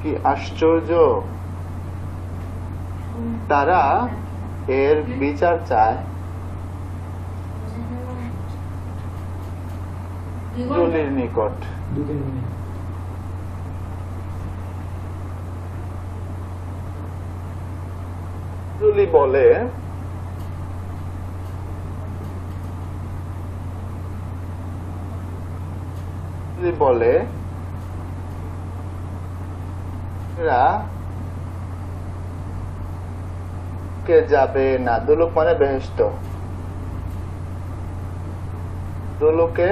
কি আশ্চর্য, তারা এর বিচার চায় জলির নিকট। জলি বলে বলে এরা কে যাবে না। দুলোক মানে বেহেশত, দুলোকে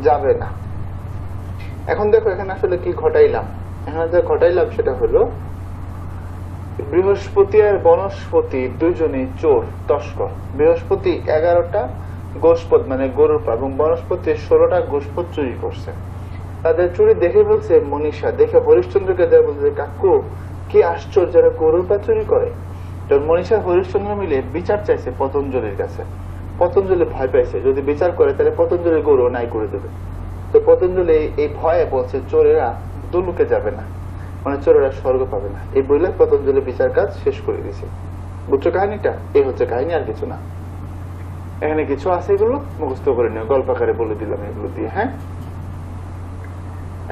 যাবে না। এখন দেখো এখানে আসলে কি ঘটাইলাম। এখানে যা ঘটাইলাম সেটা হলো বৃহস্পতি আর বনস্পতি দুজনেই চোর, তস্কর। বৃহস্পতি 11টা গোষ্পদ মানে গরুর পা এবং বনস্পতি 16টা গোষ্পদ চুরি করছে। তাদের চুরি দেখে বলছে মনীষা, দেখে হরিশ্চন্দ্রকে দেয়, বলছে কাকু কি আশ্চর্য, যারা গরুর পা চুরি করে। মনীষা হরিশ্চন্দ্র মিলে বিচার চাইছে পতঞ্জলির কাছে। পতঞ্জলি ভয় পাইছে, যদি বিচার করে তাহলে পতঞ্জলি গরু নাই করে দেবে। তো পতঞ্জলি এই ভয়ে বলছে চোরেরা দুলুকে যাবে না, মানে চোরেরা স্বর্গ পাবে না। এই বইলে পতঞ্জলি বিচার কাজ শেষ করে দিয়েছে। বুঝছো কাহিনীটা? এই হচ্ছে কাহিনী, আর কিছু না। এখানে কিছু আছে, এগুলো মুখস্থ করে নিও, গল্প আকারে বলে দিলাম এগুলো দিয়ে। হ্যাঁ,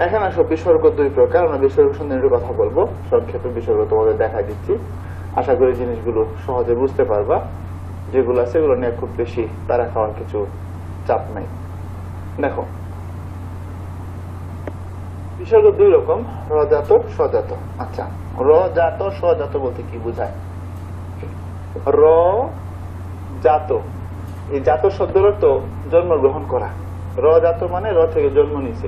এখন আসো বিসর্গ 2 প্রকার। আমরা বিসর্গ সন্ধির কথা বলবো, সংক্ষেপে বিসর্গ তোমাদের দেখা দিচ্ছি। আশা করি জিনিসগুলো সহজে বুঝতে পারবা। যেগুলো আছে এগুলো নিয়ে খুব বেশি তারা খাওয়ার কিছু চাপ নাই। দেখো বিসর্গ দুই রকম, রজাত স্বজাত। আচ্ছা, রজাত স্বজাত বলতে কি বোঝায়? র জাত, এই জাত শব্দের অর্থ জন্মগ্রহণ করা। র জাত মানে র থেকে জন্ম নিছে,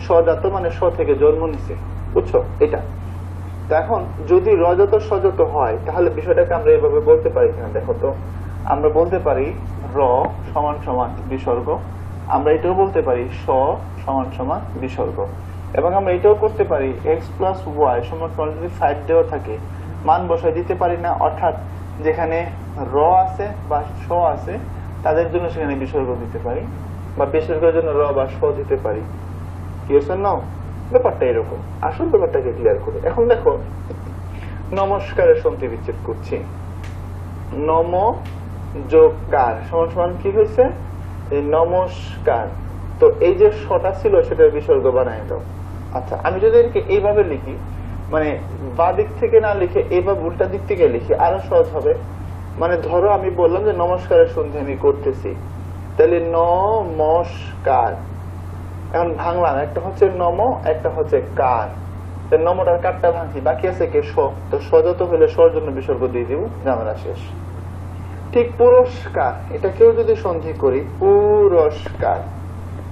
স্বজাত মানে স্ব থেকে জন্ম নিছে, বুঝছো? এটা এখন যদি রজাত স্বজাত হয় তাহলে বিষয়টাকে আমরা এভাবে বলতে পারি কিনা দেখো তো। আমরা বলতে পারি র সমান সমান বিসর্গ, আমরা এটাও বলতে পারি স সমান সমান বিসর্গ, এবং আমরা এটাও করতে পারি x প্লাস ওয়াই সমান সমান যদি 5 দেওয়া থাকে মান বসায় দিতে পারি না, অর্থাৎ যেখানে র আছে বা স আছে তাদের জন্য সেখানে বিসর্গ দিতে পারি, বা বিসর্গের জন্য র বা স দিতে পারি। কি হচ্ছে না ব্যাপারটা এরকম। আসল ব্যাপারটাকে ক্লিয়ার করে এখন দেখো নমস্কারের সন্ধি বিচ্ছেদ করছি। নম যোগ কার সমান সমান কি হয়েছে? এই নমস্কার। তো এই যে সটা ছিল সেটার বিসর্গ বানায় দাও। আচ্ছা, আমি যদি এটাকে এইভাবে লিখি, মানে বা দিক থেকে না লিখে এইভাবে উল্টা দিক থেকে লিখি আরো সহজ হবে। মানে ধরো আমি বললাম যে নমস্কারের সন্ধি আমি করতেছি, তাহলে নমস্কার। এখন ভাঙলাম, একটা হচ্ছে নম, একটা হচ্ছে কার। নমটার কারটা ভাঙছি, বাকি আছে কে স। তো সযত হলে সর জন্য বিসর্গ দিয়ে দিব, ঝামেলা শেষ। ঠিক পুরস্কার, এটা কেউ যদি সন্ধি করি পুরস্কার,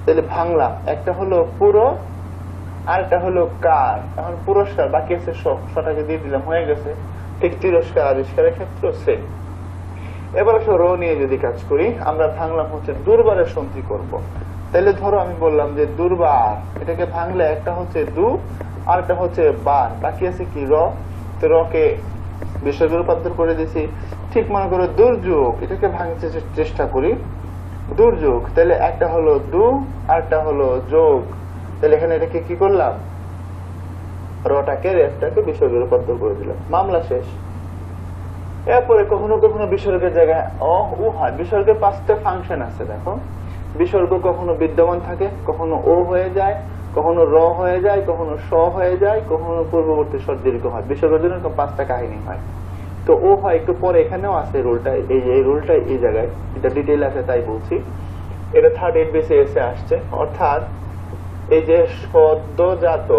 তাহলে ভাঙলাম, একটা হলো পুরো আর একটা হলো কার। এখন পুরস্কার বাকি আছে স, সটাকে দিয়ে দিলাম, হয়ে গেছে। ঠিক তিরস্কার আবিষ্কারের ক্ষেত্রে সেম। এবার আসলে র নিয়ে যদি কাজ করি, আমরা ভাঙলাম হচ্ছে দুর্বারের সন্ধি করব। তাহলে ধরো আমি বললাম যে দুর্বার, এটাকে ভাঙলে একটা হচ্ছে দু আর একটা হচ্ছে বার, বাকি আছে কি র। তো রকে বিসর্গ রূপান্তর করে দিছি। ঠিক মনে করো দুর্যোগ, এটাকে ভাঙতে চেষ্টা করি দুর্যোগ, তাহলে একটা হলো দু আর একটা হলো যোগ। তাহলে এখানে এটাকে কি করলাম? রটাকে রেফটাকে বিসর্গ রূপান্তর করে দিলাম, মামলা শেষ। এরপরে কখনো কখনো বিসর্গের জায়গায় অ উ হয়। বিসর্গের 5টা ফাংশন আছে দেখো। বিসর্গ কখনো বিদ্যমান থাকে, কখনো ও হয়ে যায়, কখনো র হয়ে যায়, কখনো স হয়ে যায়, কখনো পূর্ববর্তী স্বর দীর্ঘ হয়। বিসর্গের জন্য 5টা কাহিনী হয়। তো ও হয় একটু পরে, এখানেও আছে রুলটা, এই রুলটা এই জায়গায়, এটা ডিটেইল আছে তাই বলছি। এটা 3rd ABCS এ আসছে, অর্থাৎ এই যে সদ্যজাত,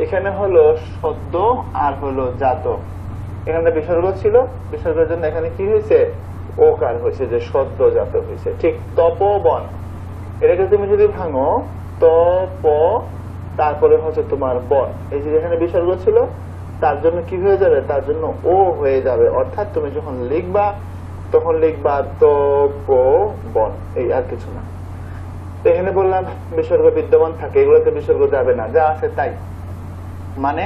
এখানে হলো সদ্য আর হলো জাত। এখানে বিসর্গ ছিল, বিসর্গের জন্য এখানে কি হয়েছে? ওকার হয়েছে, যে সদ্যজাত হয়েছে। ঠিক তপবন, এটাকে তুমি যদি ভাঙো তপ তারপরে হচ্ছে তোমার বন, এই যে এখানে বিসর্গ ছিল তার জন্য কি হয়ে যাবে? তার জন্য ও হয়ে যাবে, অর্থাৎ তুমি যখন লিখবা তখন লিখবা তপবন, এই আর কিছু না। এখানে বললাম বিসর্গ বিদ্যমান থাকে, এগুলোতে বিসর্গ যাবে না, যা আছে তাই। মানে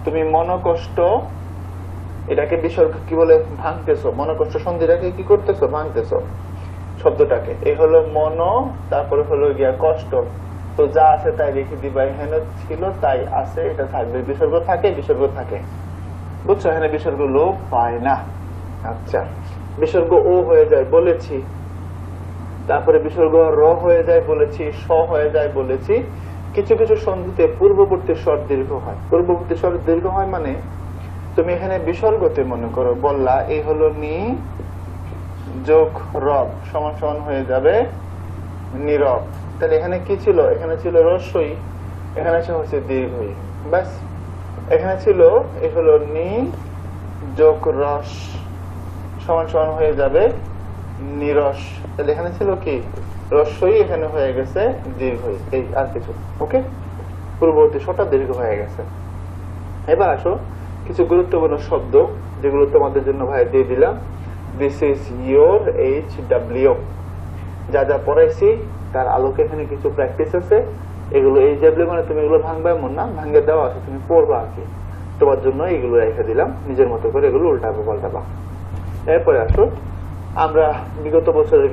তুমি মনোকষ্ট, এটাকে বিসর্গ কি বলে? ভাঙতেছো। মনোকষ্ট সন্ধিটাকে কি করতেছো? ভাঙতেছো শব্দটাকে। এই হলো মন, তারপরে হলো গিয়া কষ্ট। তো যা আছে তাই রেখে দিবা, এখানে ছিল তাই আছে, এটা থাকবে। বিসর্গ থাকে, বিসর্গ থাকে, বুঝছো? এখানে বিসর্গ লোপ পায় না। আচ্ছা, বিসর্গ ও হয়ে যায় বলেছি, তারপরে বিসর্গ র হয়ে যায় বলেছি, স হয়ে যায় বলেছি। কিছু কিছু সন্ধিতে পূর্ববর্তী স্বর দীর্ঘ হয়। পূর্ববর্তী স্বর দীর্ঘ হয় মানে তুমি এখানে বিসর্গতে মনে করো বললা এই হলো নি যোগ রব সমান সমান হয়ে যাবে নীরব। তাহলে এখানে কি ছিল? এখানে ছিল রস্বই, এখানে হচ্ছে দীর্ঘই, ব্যাস। এখানে ছিল এই হলো নি যোগ রস সমান সমান হয়ে যাবে নিরস। তাহলে এখানে ছিল কি? রস্বই, এখানে হয়ে গেছে দীর্ঘই, এই আর কিছু। ওকে, পূর্ববর্তী স্বরটা দীর্ঘ হয়ে গেছে। এবার আসো কিছু গুরুত্বপূর্ণ শব্দ যেগুলো তোমাদের জন্য ভাই দিয়ে দিলাম। This is your HW। যা যা পড়াইছি তার আলোকে এখানে কিছু প্র্যাকটিস আছে। এগুলো HW মানে তুমি এগুলো ভাঙবা এমন না, ভাঙে দেওয়া আছে, তুমি পড়বা আর কি। তোমার জন্য এগুলো রেখে দিলাম, নিজের মতো করে এগুলো উল্টাবো পাল্টাবা। এরপরে আসো আমরা বিগত বছরের